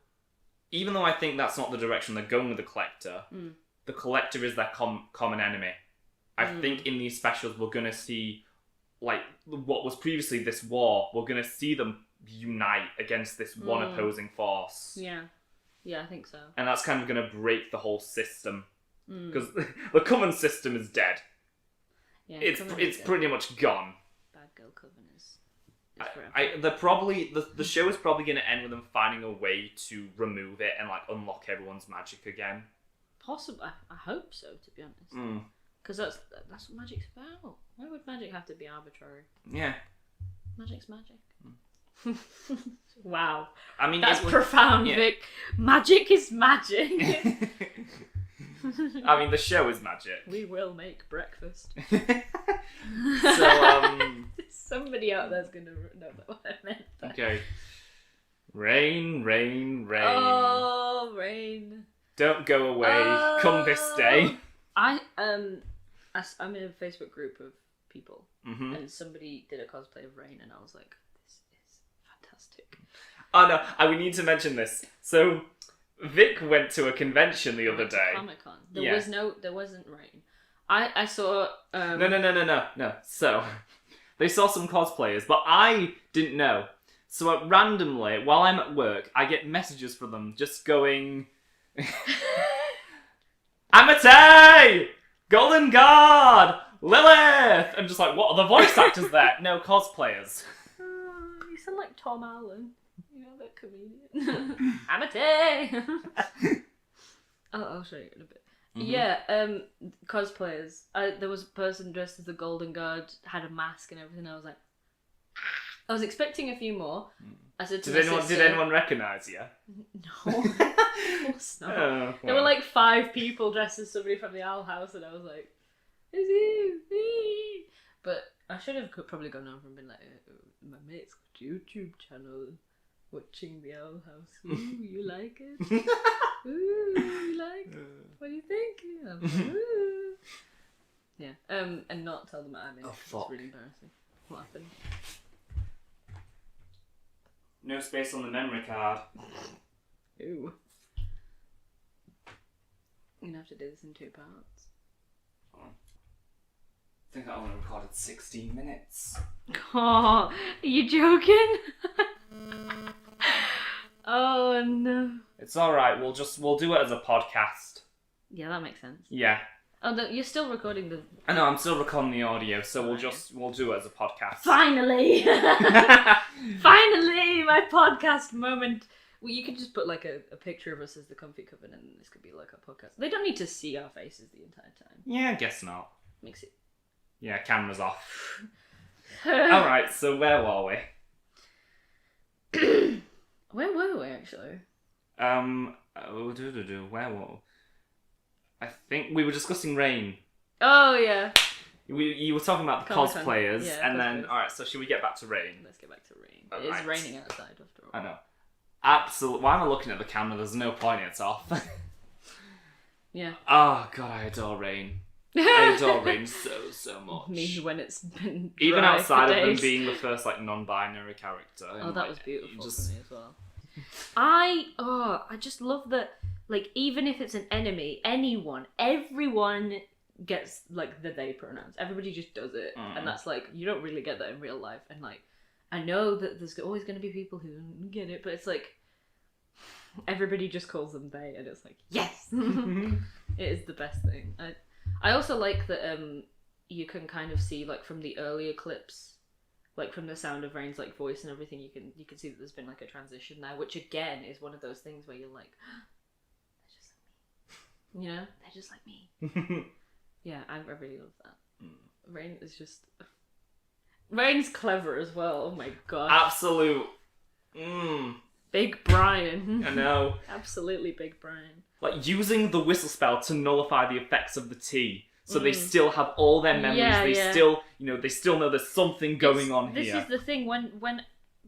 even though I think that's not the direction they're going with the Collector, the Collector is their common enemy. I think in these specials we're going to see, like, what was previously this war, we're going to see them unite against this one opposing force. Yeah, I think so. And that's kind of going to break the whole system. Because the Coven system is dead. Yeah, it's pretty much gone. Bad Girl Coven is forever. The show is probably going to end with them finding a way to remove it and, like, unlock everyone's magic again. Possibly. I hope so, to be honest. Because that's what magic's about. Why would magic have to be arbitrary? Yeah. Magic's magic. Wow. I mean, that's profound, Vic. Magic is magic. I mean, the show is magic. We will make breakfast. So, somebody out there's going to know what I meant there. Okay. Rain, rain, rain. Oh, rain. Don't go away. Come this day. I'm in a Facebook group of people, and somebody did a cosplay of Rain, and I was like, this is fantastic. Oh no, we need to mention this. So, Vic went to a convention the other day. Comic-Con. There wasn't Rain. I saw... No. So, they saw some cosplayers, but I didn't know. So, randomly, while I'm at work, I get messages from them just going... Amate! Golden Guard! Lilith! I'm just like, what are the voice actors there? No, cosplayers. You sound like Tom Allen. You know, that comedian. Amate! I'll show you in a bit. Yeah, cosplayers. There was a person dressed as the Golden Guard, had a mask and everything. I was like, I was expecting a few more. I said to my sister, did anyone recognise you? No, of course not. Oh, well. There were like 5 people dressed as somebody from the Owl House, and I was like, "Is he?" But I should have probably gone over and been like, "My mate's got a YouTube channel, watching the Owl House. Ooh, you like it? Ooh, you like it? What do you think?" I'm like, ooh. Yeah, and not tell them I'm in it. It's really embarrassing. What happened? No space on the memory card. Ooh. I'm gonna have to do this in 2 parts. I think I only recorded 16 minutes. Oh, are you joking? Oh no. It's alright, we'll do it as a podcast. Yeah, that makes sense. Yeah. Oh, you're still recording the... I know, I'm still recording the audio, so we'll do it as a podcast. Finally! Finally! My podcast moment. Well, you could just put like a picture of us as the comfy cover and this could be like a podcast. They don't need to see our faces the entire time. Yeah, I guess not. Makes it... Yeah, camera's off. Alright, so where were we? Where were we, actually? Where were we? I think we were discussing Rain. Oh, yeah. You were talking about the Comic-Con. cosplayers, Yeah, and then, cosplayers. alright, so should we get back to Rain? Let's get back to rain. All It is right. raining outside, after all. I know. Absolutely. Why am I looking at the camera? There's no point, it's off. Yeah. Oh, God, I adore Rain. I adore Rain so much. Me when it's been Even dry outside for of them days. being the first, like, non-binary character. Oh, and, that like, was beautiful you for just- me as well. I just love that, like, even if it's an enemy, everyone gets, like, the they pronouns. Everybody just does it. And that's, like, you don't really get that in real life. And, like, I know that there's always going to be people who don't get it, but it's, like, everybody just calls them they, and it's like, yes! It is the best thing. I also like that you can kind of see, like, from the earlier clips, like from the Sound of Rain's like voice and everything, you can see that there's been like a transition there, which again is one of those things where you're like, they're just like me, you know, they're just like me. Yeah, I really love that. Rain is just Rain's clever as well. Oh my god, Absolute. Big Brian. I know. Absolutely Big Brian. Like, using the whistle spell to nullify the effects of the tea. So they still have all their memories. Yeah, they yeah. still, they still know there's something going on This here. is the thing, when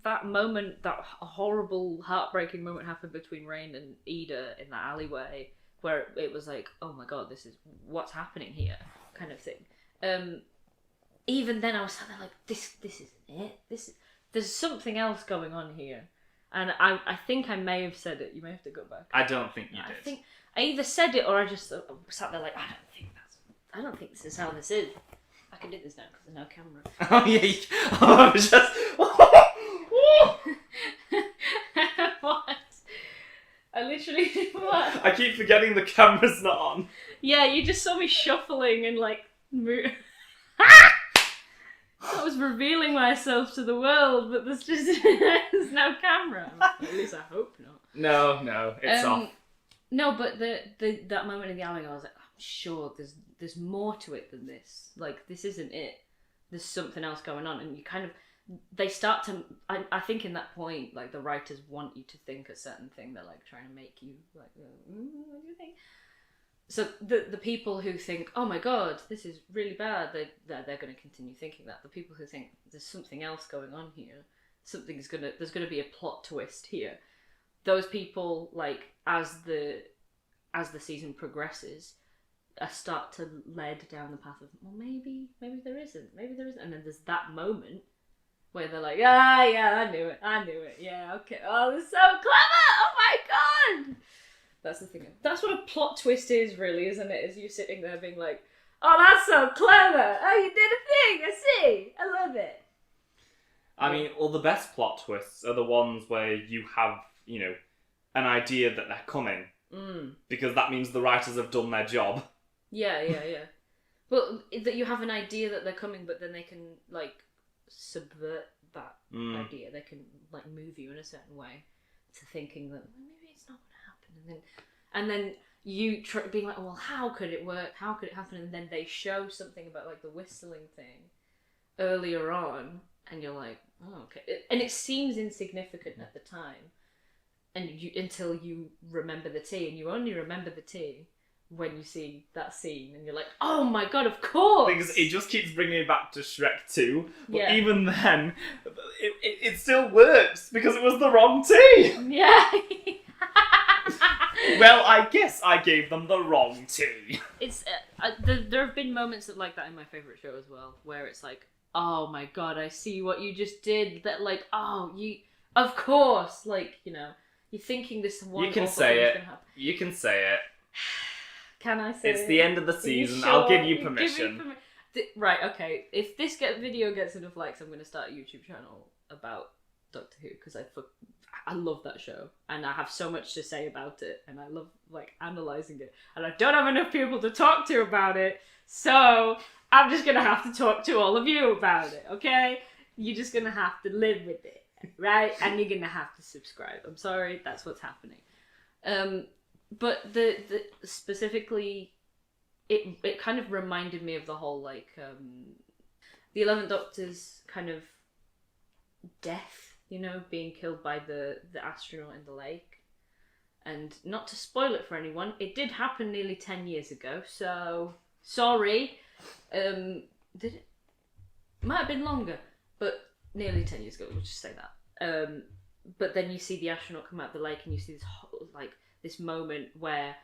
that moment, that horrible, heartbreaking moment happened between Rain and Ida in that alleyway, where it was like, oh my god, this is what's happening here, kind of thing. Even then, I was sat there like, this isn't it. There's something else going on here, and I think I may have said it. You may have to go back. I don't think you I did. think I either said it or I just sat there like, I don't think this is how this is. I can do this now because there's no camera. Oh yeah. I was just. What? I literally what? I keep forgetting the camera's not on. Yeah, you just saw me shuffling and like I was revealing myself to the world, but there's no camera. At least I hope not. No, it's off. No, but that moment in the alley, I was like, I'm sure there's more to it than this. Like, this isn't it. There's something else going on, and you kind of they start to. I think in that point, like the writers want you to think a certain thing. They're like trying to make you like, what do you think? So the people who think, oh my god, this is really bad, they're going to continue thinking that. The people who think there's something else going on here, there's going to be a plot twist here. Those people, like, as the season progresses, start to lead down the path of, well, maybe there isn't, and then there's that moment where they're like, yeah, I knew it, yeah, okay, oh, this is so clever, oh my god. That's the thing. That's what a plot twist is, really, isn't it? Is you sitting there being like, oh, that's so clever, oh, you did a thing, I see, I love it. I mean, well, the best plot twists are the ones where you have, an idea that they're coming. Because that means the writers have done their job. Yeah. Well, that you have an idea that they're coming, but then they can, like, subvert that idea. They can, like, move you in a certain way to thinking that, well, maybe it's not going to happen. And then you being like, well, how could it work? How could it happen? And then they show something about, like, the whistling thing earlier on, and you're like, oh, okay. And it seems insignificant at the time. And until you remember the tea, and you only remember the tea when you see that scene, and you're like, oh my god, of course! Because it just keeps bringing me back to Shrek 2, but Yeah. even then, it still works, because it was the wrong tea! Yeah! Well, I guess I gave them the wrong tea. It's there have been moments like that in my favourite show as well, where it's like, oh my god, I see what you just did. That like, oh, you, of course, like, you know, you're thinking this one. You can awful say thing is it. gonna happen. You can say it. Can I say It's it? the end of the Are you season. sure? I'll give you You permission. give me right, okay. If this video gets enough likes, I'm gonna start a YouTube channel about Doctor Who because I love that show and I have so much to say about it and I love like analysing it and I don't have enough people to talk to about it, so I'm just gonna have to talk to all of you about it, okay? You're just gonna have to live with it, right? And you're gonna have to subscribe. I'm sorry, that's what's happening. But the specifically, it kind of reminded me of the whole like the 11th Doctor's kind of death, you know, being killed by the astronaut in the lake. And not to spoil it for anyone, it did happen nearly 10 years ago, so sorry. Did it? Might have been longer, but nearly 10 years ago, we'll just say that. But then you see the astronaut come out of the lake and you see this whole, like, this moment where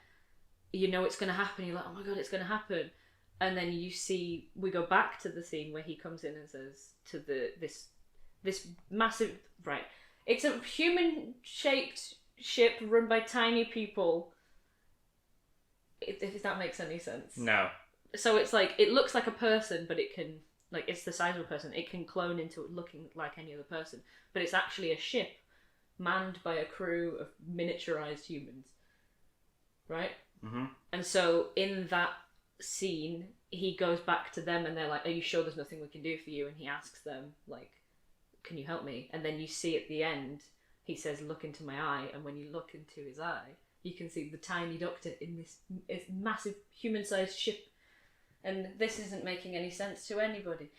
you know it's going to happen. You're like, oh my god, it's going to happen. And then you see, we go back to the scene where he comes in and says to this massive, right, it's a human-shaped ship run by tiny people. If that makes any sense. No. So it's like, it looks like a person, but it can, like, it's the size of a person. It can clone into looking like any other person. But it's actually a ship manned by a crew of miniaturized humans. Right? Mm-hmm. And so in that scene, he goes back to them and they're like, are you sure there's nothing we can do for you? And he asks them, like, can you help me? And then you see at the end, he says, look into my eye. And when you look into his eye, you can see the tiny Doctor in this massive human-sized ship. And this isn't making any sense to anybody.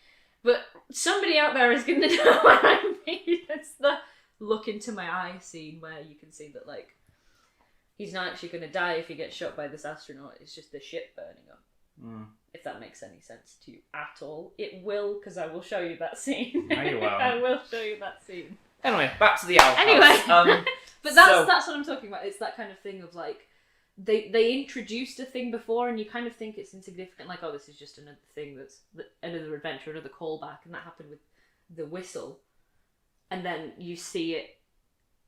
But somebody out there is going to know what I mean. It's the look into my eye scene where you can see that, like, he's not actually going to die if he gets shot by this astronaut. It's just the ship burning up. Mm. If that makes any sense to you at all. It will, because I will show you that scene. No, you won't. I will show you that scene. Anyway, back to the Owl House. Anyway, but that's what I'm talking about. It's that kind of thing of like, they introduced a thing before and you kind of think it's insignificant, like, oh, this is just another thing that's another adventure, another callback, and that happened with the whistle. And then you see it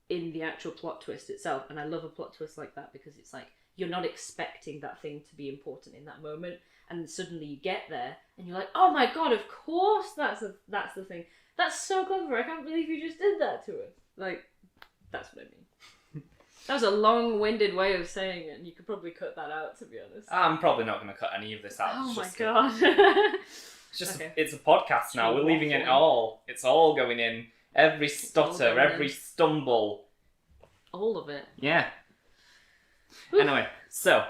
in the actual plot twist itself, and I love a plot twist like that because it's like, you're not expecting that thing to be important in that moment, and suddenly you get there, and you're like, oh my god, of course that's the thing. That's so clever, I can't believe you just did that to us. Like, that's what I mean. That was a long-winded way of saying it, and you could probably cut that out, to be honest. I'm probably not going to cut any of this out. Oh it's my just god. It's just, okay. It's a podcast now, we're leaving it all. It's all going in. Every stutter, every stumble. All of it. Yeah. Oof. Anyway, so,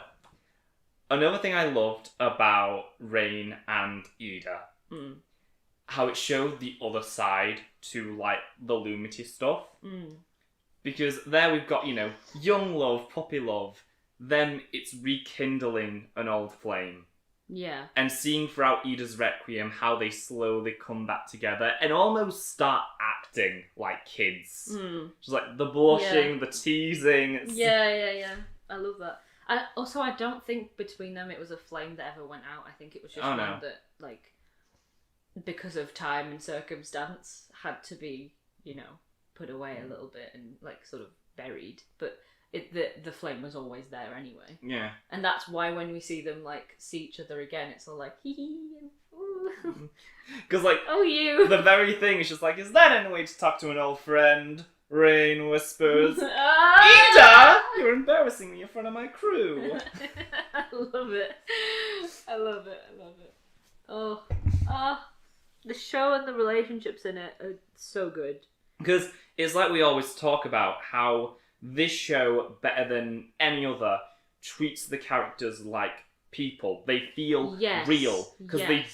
another thing I loved about Rain and Ida, how it showed the other side to, like, the Lumity stuff. Because there we've got, you know, young love, puppy love, then it's rekindling an old flame. Yeah. And seeing throughout Ida's Requiem how they slowly come back together and almost start acting like kids. Just like the blushing, the teasing. Yeah. I love that. I don't think between them it was a flame that ever went out. I think it was just one that, like, because of time and circumstance, had to be, you know, put away a little bit and, like, sort of buried. But the flame was always there anyway. Yeah. And that's why when we see them, like, see each other again, it's all like, hee hee. Because, like, oh, you. The very thing is just like, is that any way to talk to an old friend? Rain whispers, Ida, you're embarrassing me in front of my crew. I love it. Oh, the show and the relationships in it are so good. Because it's like we always talk about how this show, better than any other, treats the characters like people. They feel real because they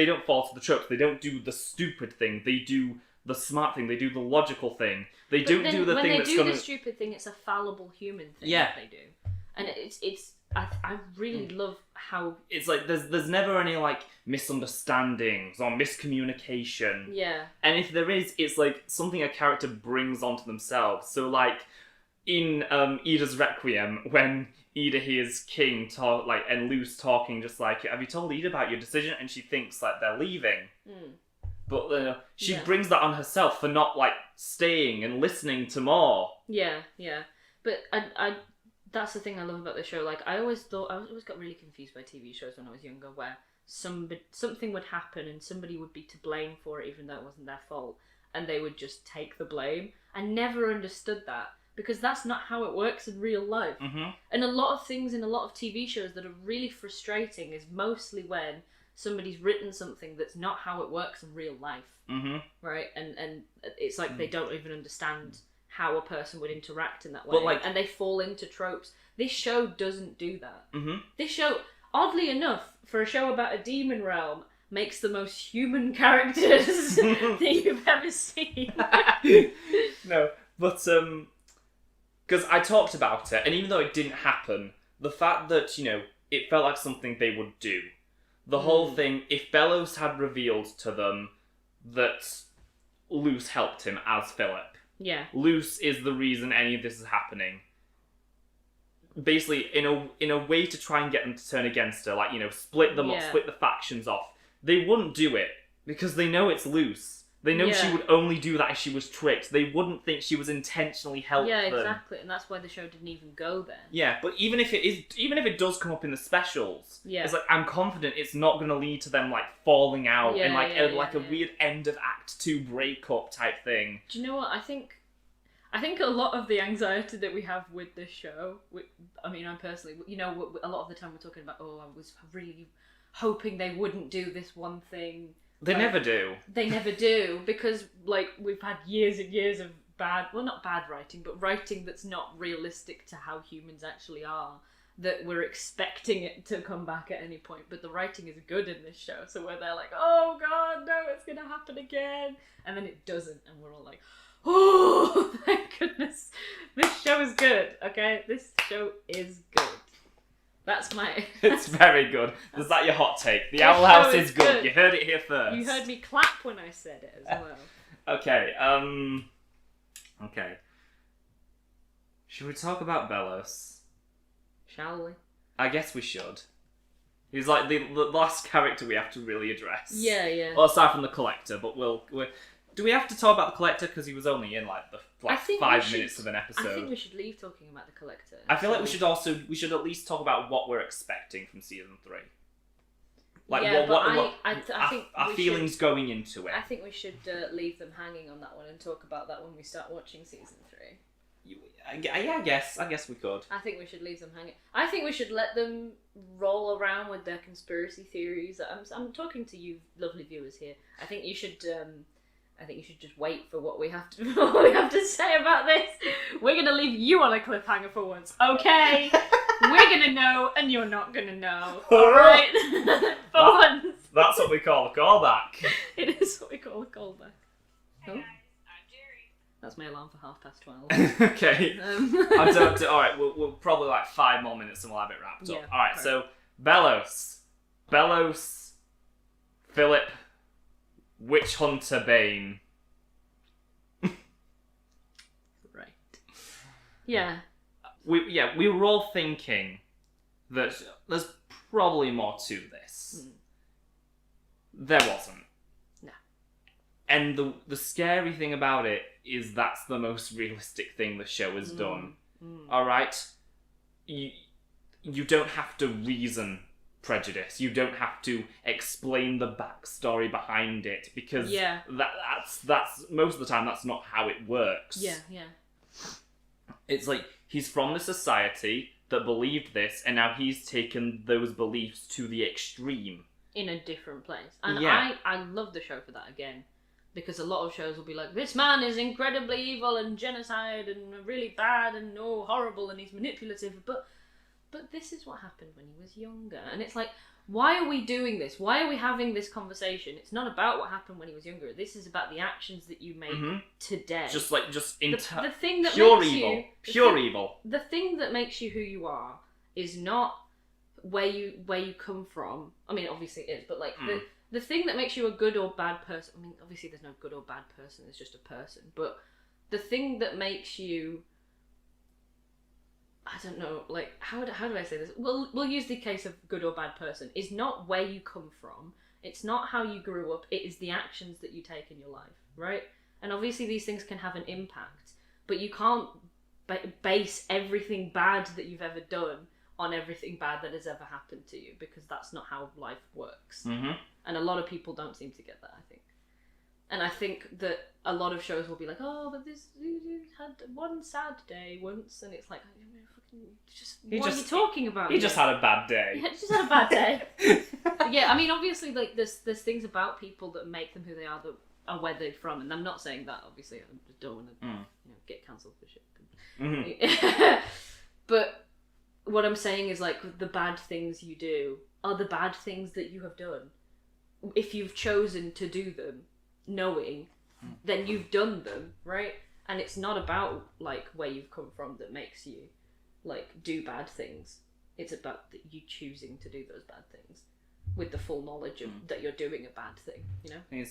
don't fall to the tropes. They don't do the stupid thing. They do the smart thing. They do the logical thing. They don't do the thing that's when they going do to... the stupid thing, it's a fallible human thing that they do. And I really love how... It's like, there's never any, like, misunderstandings or miscommunication. Yeah. And if there is, it's like something a character brings onto themselves. So, like, in Ida's Requiem, when Ida hears King talk, like, and Luce talking, just like, have you told Ida about your decision? And she thinks, like, they're leaving. But she Yeah. brings that on herself for not like staying and listening to more. Yeah, yeah. But I that's the thing I love about the show. Like, I always got really confused by TV shows when I was younger, where something would happen and somebody would be to blame for it, even though it wasn't their fault, and they would just take the blame. I never understood that, because that's not how it works in real life. Mm-hmm. And a lot of things in a lot of TV shows that are really frustrating is mostly when somebody's written something that's not how it works in real life. Mm-hmm. Right? And it's like they don't even understand how a person would interact in that way. But, like, and they fall into tropes. This show doesn't do that. Mm-hmm. This show, oddly enough, for a show about a demon realm, makes the most human characters that you've ever seen. No, but because I talked about it, and even though it didn't happen, the fact that, you know, it felt like something they would do. The whole thing, if Bellows had revealed to them that Luce helped him as Philip. Yeah. Luce is the reason any of this is happening. Basically, in a way to try and get them to turn against her, like, you know, split them up, split the factions off. They wouldn't do it, because they know it's Luce. They know she would only do that if she was tricked. They wouldn't think she was intentionally helping them. Yeah, exactly, and that's why the show didn't even go there. Yeah, but even if it does come up in the specials, Yeah. it's like, I'm confident it's not going to lead to them like falling out and a weird end of Act 2 breakup type thing. Do you know what? I think a lot of the anxiety that we have with this show, I personally, you know, a lot of the time we're talking about, I was really hoping they wouldn't do this one thing. They never do. They never do, because, like, we've had years and years of not bad writing, but writing that's not realistic to how humans actually are, that we're expecting it to come back at any point. But the writing is good in this show, so where they're like, oh god, no, it's gonna happen again, and then it doesn't, and we're all like, oh, thank goodness, this show is good, okay? This show is good. That's my... It's very good. Is that your hot take? The Owl House is good. You heard it here first. You heard me clap when I said it as well. Okay, okay. Should we talk about Bellows? Shall we? I guess we should. He's like the last character we have to really address. Yeah, yeah. Well, aside from the Collector, but we'll do we have to talk about the Collector, because he was only in like 5 minutes of an episode? I think we should leave talking about the Collector. I feel like we should at least talk about what we're expecting from season 3. Like, I think our feelings going into it. I think we should leave them hanging on that one and talk about that when we start watching season 3. I guess we could. I think we should leave them hanging. I think we should let them roll around with their conspiracy theories. I'm talking to you, lovely viewers here. I think you should just wait for what we have to say about this. We're gonna leave you on a cliffhanger for once, okay? We're gonna know, and you're not gonna know. All right, for once. That's what we call a callback. It is what we call a callback. Hey guys, I'm Jerry. That's my alarm for 12:30. Okay. All right. We'll probably like 5 more minutes, and we'll have it wrapped up. Yeah, all right. perfect. So Bellows, Philip, Witch Hunter Bane. Right. Yeah. We were all thinking that there's probably more to this. There wasn't. No. And the scary thing about it is that's the most realistic thing the show has done. All right? You don't have to reason prejudice. You don't have to explain the backstory behind it, because that's most of the time that's not how it works. Yeah. It's like he's from the society that believed this, and now he's taken those beliefs to the extreme. In a different place. And Yeah. I love the show for that again. Because a lot of shows will be like, this man is incredibly evil and genocide and really bad and horrible and he's manipulative, but this is what happened when he was younger. And it's like, why are we doing this? Why are we having this conversation? It's not about what happened when he was younger. This is about the actions that you make today. The thing that pure makes evil. you, Pure evil. The thing that makes you who you are is not where you come from. I mean, obviously it is, but like the thing that makes you a good or bad person. I mean, obviously there's no good or bad person. There's just a person. But the thing that makes you, I don't know, like how do I say this? We'll use the case of good or bad person. Is not where you come from. It's not how you grew up, it is the actions that you take in your life, right? And obviously these things can have an impact, but you can't base everything bad that you've ever done on everything bad that has ever happened to you, because that's not how life works. Mm-hmm. And a lot of people don't seem to get that, I think. And I think that a lot of shows will be like, oh, but this you had one sad day once, and it's like, what are you talking about? He just had a bad day. Yeah, he just had a bad day. Yeah, I mean, obviously, like there's things about people that make them who they are that are where they're from, and I'm not saying that. Obviously, I just don't want to get cancelled for shit. Mm-hmm. But what I'm saying is, like, the bad things you do are the bad things that you have done. If you've chosen to do them, knowing, then you've done them, right? And it's not about, like, where you've come from that makes you, like, do bad things. It's about you choosing to do those bad things with the full knowledge of that you're doing a bad thing, you know?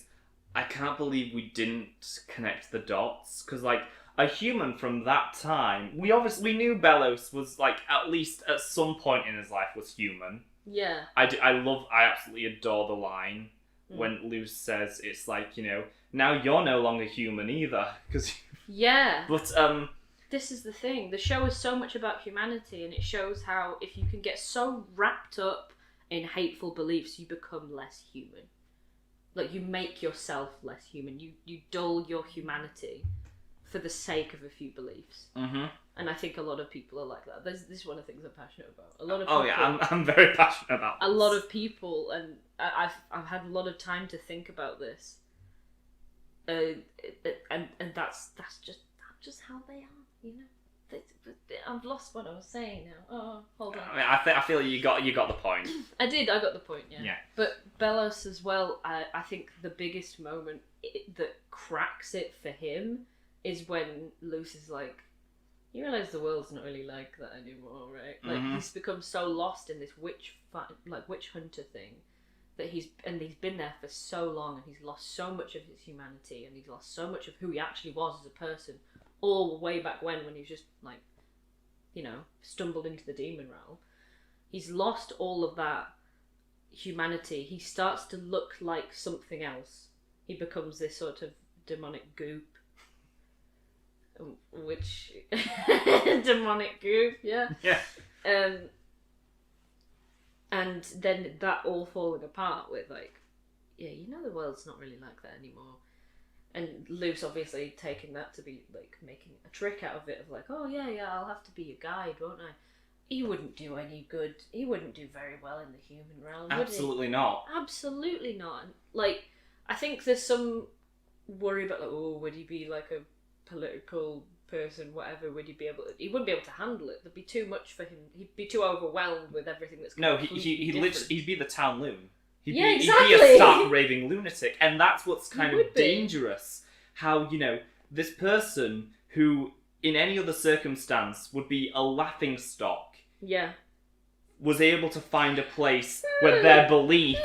I can't believe we didn't connect the dots, because, like, a human from that time, we knew Bellows was, like, at least at some point in his life was human. Yeah. I absolutely adore the line when Luce says, it's like, you know, now you're no longer human either, because... Yeah. But, this is the thing. The show is so much about humanity, and it shows how if you can get so wrapped up in hateful beliefs, you become less human. Like, you make yourself less human. You dull your humanity for the sake of a few beliefs. Mm-hmm. And I think a lot of people are like that. This is one of the things I'm passionate about. A lot of people, oh yeah, I'm very passionate about this. A lot of people, and I've had a lot of time to think about this. And that's just how they are, you know. I've lost what I was saying now. Oh, hold on. I mean, I feel you got the point. I got the point, yeah. Yeah. But Bellows as well, I think the biggest moment that cracks it for him is when Luce is like, you realise the world's not really like that anymore, right? Like, he's become so lost in this witch hunter thing that he's been there for so long, and he's lost so much of his humanity, and he's lost so much of who he actually was as a person, all way back when he was just, like, you know, stumbled into the demon realm. He's lost all of that humanity. He starts to look like something else. He becomes this sort of demonic goop. Which... demonic goop, yeah. Yeah. And then that all falling apart with, like, yeah, you know the world's not really like that anymore. And Luce obviously taking that to be, like, making a trick out of it, of like, oh yeah, I'll have to be your guide, won't I? He wouldn't do any good. He wouldn't do very well in the human realm, would he? Absolutely not. Absolutely not. And, like, I think there's some worry about, like, oh, would he be, like, a political person, whatever? Would he be able to... He wouldn't be able to handle it. There'd be too much for him. He'd be too overwhelmed with everything that's No, he'd he'd be the town loon. He'd Yeah, be exactly. a stark raving lunatic, and that's what's kind He of would be. dangerous. How, you know, this person who, in any other circumstance, would be a laughing stock, Yeah. was able to find a place where their beliefs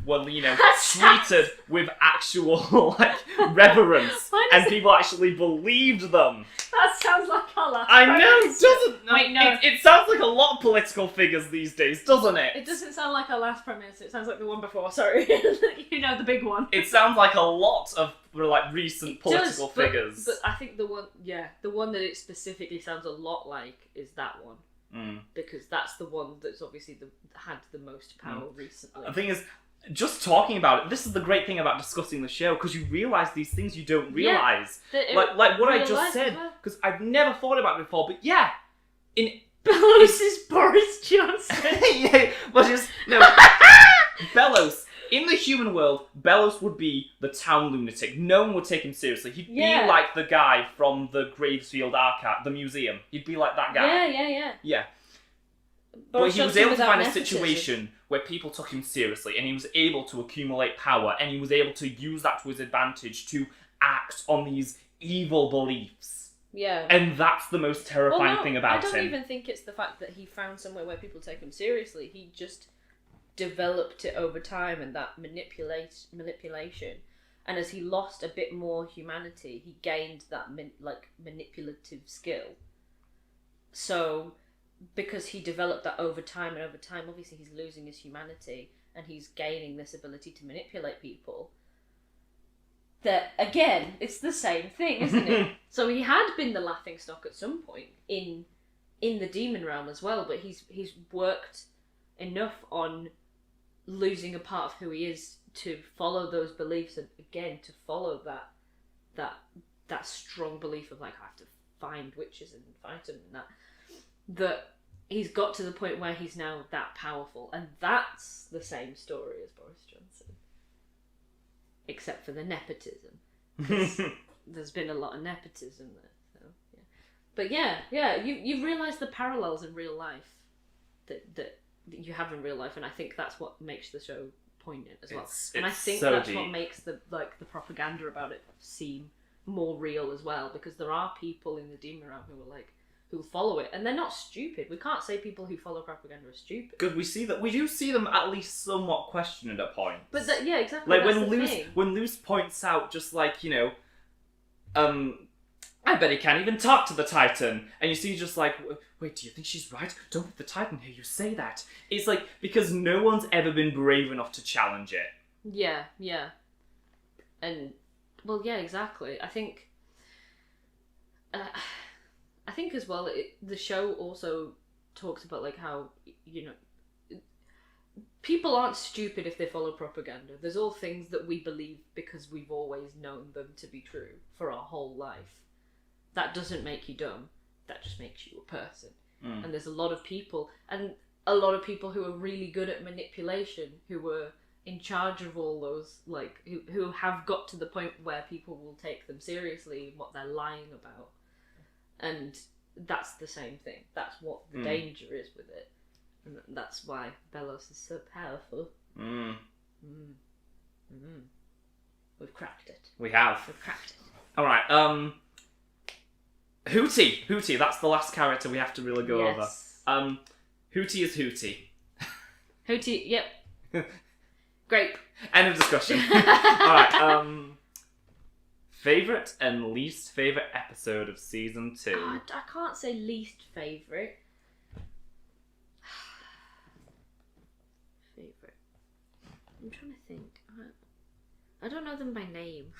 were, you know, That treated with actual, like, reverence, Why and does people actually believed them. That sounds like our last I know, premise. doesn't it? Wait, no. It sounds like a lot of political figures these days, doesn't it? It doesn't sound like our last premise. It sounds like the one before. Sorry. You know, the big one. It sounds like a lot of, like, recent It political does, but- figures. But I think the one that it specifically sounds a lot like is that one. Because that's the one that's obviously had the most power recently. The thing is, just talking about it, this is the great thing about discussing the show, because you realise these things you don't realise. Like what I just said, because I've never thought about it before, but yeah, Bellows is Boris Johnson. yeah, but just, no, Bellows, in the human world, Bellows would be the town lunatic. No one would take him seriously. He'd be like the guy from the Gravesfield Archive, the museum. He'd be like that guy. Yeah. But he was able to find a situation where people took him seriously, and he was able to accumulate power, and he was able to use that to his advantage to act on these evil beliefs. Yeah. And that's the most terrifying thing about him. I don't even think it's the fact that he found somewhere where people take him seriously. He just developed it over time, and that manipulation. And as he lost a bit more humanity, he gained that manipulative skill. So, because he developed that over time, obviously he's losing his humanity, and he's gaining this ability to manipulate people. That, again, it's the same thing, isn't it? So he had been the laughingstock at some point in the demon realm as well, but he's worked enough on losing a part of who he is to follow those beliefs, and again to follow that strong belief of like, I have to find witches and fight them, and that he's got to the point where he's now that powerful, and that's the same story as Boris Johnson, except for the nepotism. 'Cause there's been a lot of nepotism there. So yeah, but yeah, you realise the parallels in real life that you have in real life, and I think that's what makes the show poignant as well. And I think so that's deep. what makes the propaganda about it seem more real as well, because there are people in the demon realm who follow it, and they're not stupid. We can't say people who follow propaganda are stupid. Because we do see them at least somewhat question it at points. But yeah, exactly. Like that's when Luce points out, just like, you know, I bet he can't even talk to the Titan, and you see just like, wait, do you think she's right? Don't let the Titan hear you say that. It's like, because no one's ever been brave enough to challenge it. Yeah, and well, yeah, exactly. I think as well, the show also talks about like how, you know, people aren't stupid if they follow propaganda. There's all things that we believe because we've always known them to be true for our whole life. That doesn't make you dumb. That just makes you a person. And there's a lot of people who are really good at manipulation, who were in charge of all those, like, who have got to the point where people will take them seriously in what they're lying about. And that's the same thing. That's what the danger is with it. And that's why Belos is so powerful. We've cracked it. We have. We've cracked it. Alright, Hootie, that's the last character we have to really go Yes. over. Hootie is Hootie. Hootie, yep. Great. End of discussion. Alright, favourite and least favourite episode of season 2. I can't say least favourite. Favourite. I'm trying to think. I don't know them by name.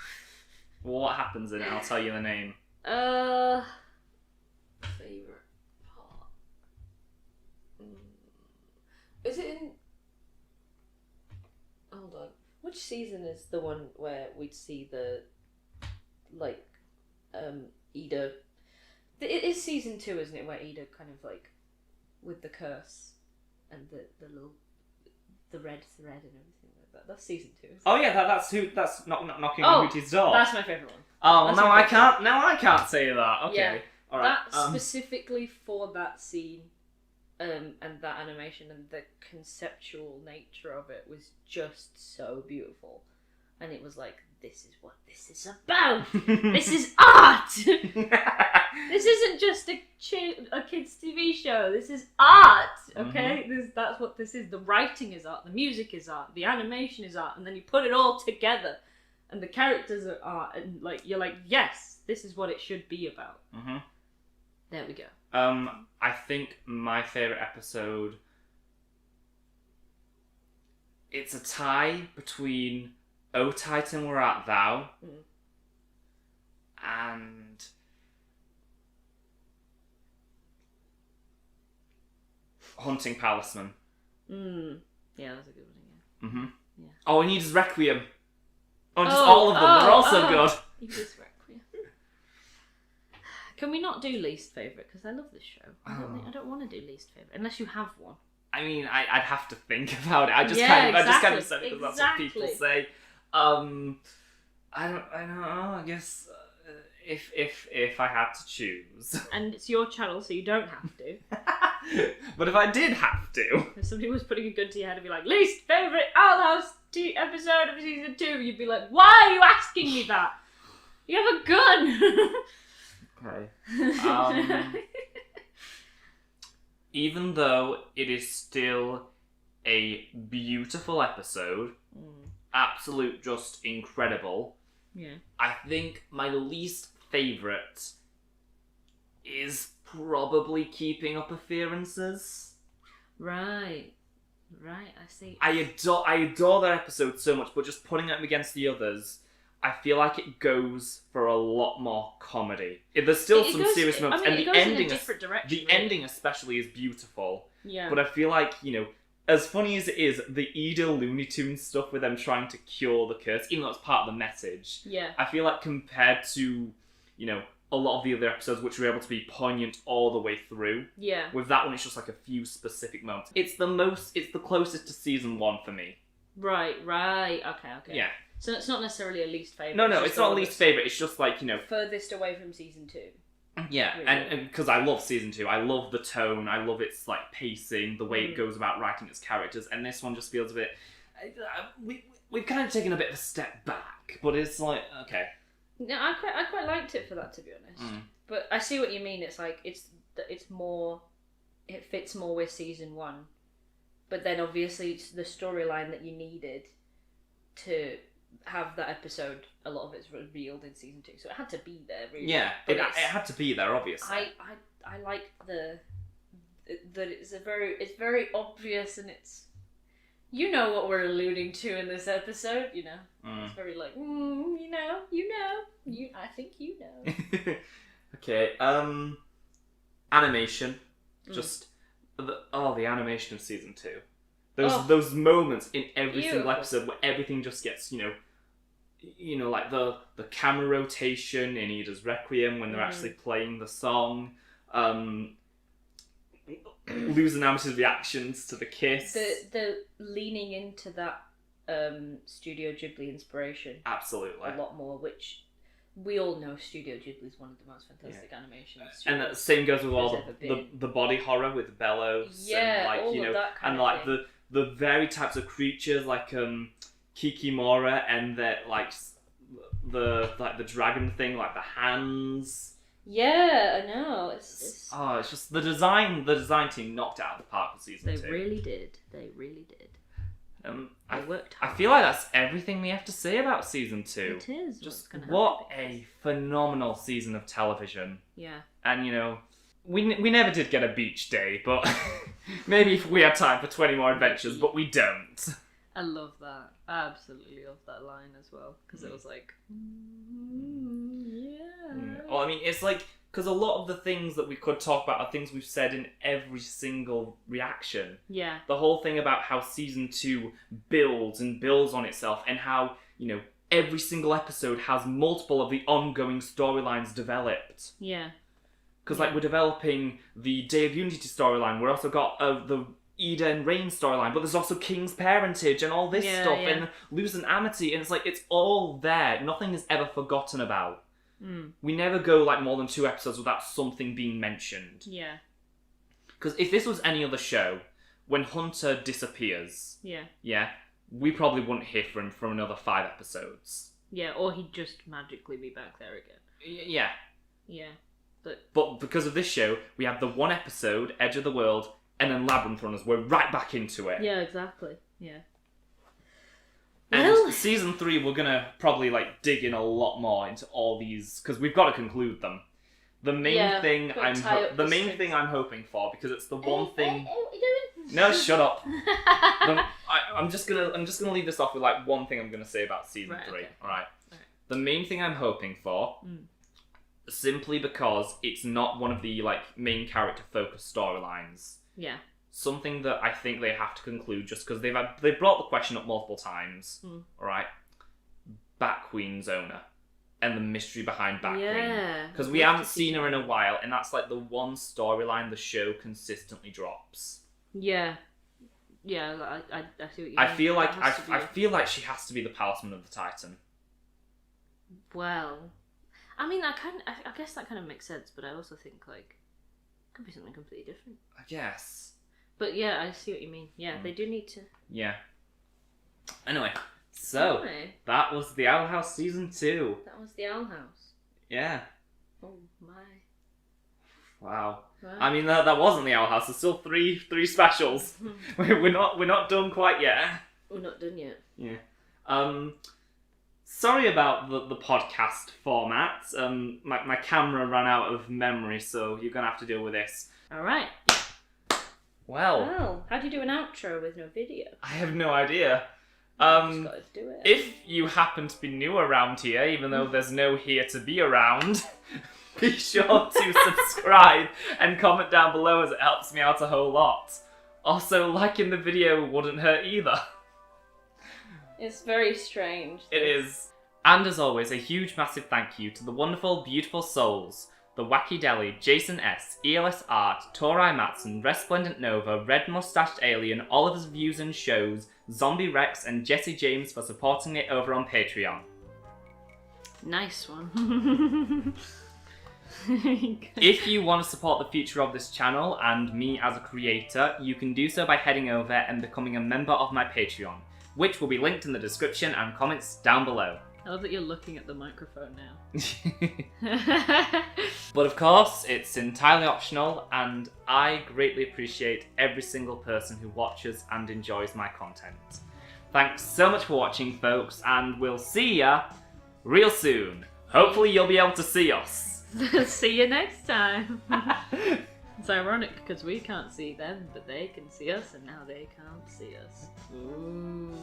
Well, what happens in it? I'll tell you the name. Favourite part. Is it in... Hold on. Which season is the one where we'd see the, like, Ida... It is season 2, isn't it, where Ida kind of, like, with the curse and the little... the red thread and everything like that. That's season 2. Oh yeah, that's knocking on Hootie's door. That's my favourite one. Oh, That's now my I favourite. can't say that. Okay. Yeah. All right. That specifically for that scene, and that animation and the conceptual nature of it was just so beautiful, and it was like, this is what this is about. This is art. This isn't just a kids' TV show. This is art. Okay, that's what this is. The writing is art. The music is art. The animation is art, and then you put it all together. And the characters are art, and like you're like, yes, this is what it should be about. There we go. I think my favourite episode, it's a tie between O Titan, Where Art Thou? And Hunting Palisman. Yeah, that's a good one. Yeah. Oh, and Eda's Requiem. Oh, just all of them. They're all so good. Eda's Requiem. Can we not do least favourite? Because I love this show. I don't want to do least favourite unless you have one. I mean, I'd have to think about it. I just exactly. kind of said it because that's what people say. I don't know. I guess if I had to choose. And it's your channel, so you don't have to. But if I did have to, if somebody was putting a gun to your head and be like, least favourite Outhouse episode of season 2, you'd be like, why are you asking me that? You have a gun. Okay. Even though it is still a beautiful episode, absolute just incredible, I think my least favourite is probably Keeping Up Appearances. Right. Right, I see. I adore that episode so much, but just putting them against the others, I feel like it goes for a lot more comedy. There's still some serious moments, and it the goes ending, in a different direction. the ending especially is beautiful. Yeah. But I feel like, as funny as it is, the Edel Looney Tunes stuff with them trying to cure the curse, even though it's part of the message, Yeah. I feel like compared to, a lot of the other episodes which were able to be poignant all the way through, Yeah. with that one it's just like a few specific moments. It's the closest to season 1 for me. Right. Okay. Yeah. So it's not necessarily a least favourite. No, it's not least favourite, it's just like, furthest away from season 2. Yeah, Really? and because I love season 2, I love the tone, I love its like pacing, the way it goes about writing its characters, and this one just feels a bit. We've kind of taken a bit of a step back, but it's like okay. No, I quite liked it for that, to be honest. But I see what you mean. It's like it's more, it fits more with season 1, but then obviously it's the storyline that you needed to have that episode. A lot of it's revealed in season 2, so it had to be there. Really. Yeah, But it had to be there, obviously. I like that it's very obvious, and it's what we're alluding to in this episode. It's very like I think you know. Okay, animation, just the animation of season 2. Those moments in every single Beautiful. episode where everything just gets like the camera rotation in Ida's Requiem when they're actually playing the song, Losing Amateur's reactions to the kiss. The leaning into that Studio Ghibli inspiration Absolutely. a lot more, which we all know Studio Ghibli is one of the most fantastic animation And the studios. same goes with all There's ever been. the body horror with bellows, Yeah, and like all of that kind and of like thing. the very types of creatures like Kikimora and that like the dragon thing, like the hands. Yeah, I know. It's It's just the design team knocked it out of the park with season 2. They really did. They worked I hard. feel like that's everything we have to say about season 2. It is. Just what's gonna what happen. a phenomenal season of television. Yeah. And we never did get a beach day, but maybe if we had time for 20 more adventures, but we don't. I love that. I absolutely love that line as well, because it was like, yeah. Well, I mean, it's like, because a lot of the things that we could talk about are things we've said in every single reaction. Yeah. The whole thing about how season 2 builds on itself, and how, every single episode has multiple of the ongoing storylines developed. Yeah. Because, like, we're developing the Day of Unity storyline, we've also got the Ida and Rain storyline, but there's also King's parentage and all this stuff, and losing Amity, and it's like, it's all there. Nothing is ever forgotten about. We never go, like, more than 2 episodes without something being mentioned. Yeah. Because if this was any other show, when Hunter disappears, Yeah. we probably wouldn't hear from him for another 5 episodes. Yeah, or he'd just magically be back there again. Yeah. Yeah. But because of this show, we have the 1 episode, Edge of the World, and then Labyrinth Runners. We're right back into it. Yeah, exactly. Yeah. And Well- season 3, we're gonna probably like dig in a lot more into all these because we've got to conclude them. The main thing gotta tie up the strings. thing I'm hoping for, because it's the one thing. What are you doing? No, shut up. I'm just gonna leave this off with like one thing I'm gonna say about season 3. Okay. All right. Alright. The main thing I'm hoping for, simply because it's not one of the like main character focused storylines. Yeah. Something that I think they have to conclude, just because they've brought the question up multiple times. All right. Bat Queen's owner and the mystery behind Bat Queen. Yeah. Because we haven't seen her in a while, and that's like the one storyline the show consistently drops. Yeah. Yeah, I see what you mean. I feel like That has to be I feel like she has to be the Palisman of the Titan. Well, I mean, I guess that kind of makes sense, but I also think like it could be something completely different. I guess. But yeah, I see what you mean. Yeah, they do need to. Yeah. Anyway, so Anyway, that was the Owl House season 2. that was the Owl House. Yeah. Oh my. Wow. Wow. I mean, that wasn't the Owl House. There's still three specials. We're not done quite yet. We're not done yet. Yeah. Sorry about the podcast format. My camera ran out of memory, so you're gonna have to deal with this. All right. Well, Oh, how do you do an outro with no video? I have no idea. Just gotta do it. If you happen to be new around here, even though there's no here to be around, be sure to subscribe and comment down below as it helps me out a whole lot. Also, liking the video wouldn't hurt either. It's very strange. It is. And as always, a huge massive thank you to the wonderful, beautiful souls, the Wacky Deli, Jason S, ELS Art, Torai Matson, Resplendent Nova, Red Mustached Alien, Oliver's Views and Shows, Zombie Rex, and Jesse James for supporting it over on Patreon. Nice one. If you want to support the future of this channel and me as a creator, you can do so by heading over and becoming a member of my Patreon, which will be linked in the description and comments down below. I love that you're looking at the microphone now. But of course, it's entirely optional, and I greatly appreciate every single person who watches and enjoys my content. Thanks so much for watching, folks, and we'll see ya real soon. Hopefully you'll be able to see us. See you next time. It's ironic because we can't see them, but they can see us, and now they can't see us. Ooh.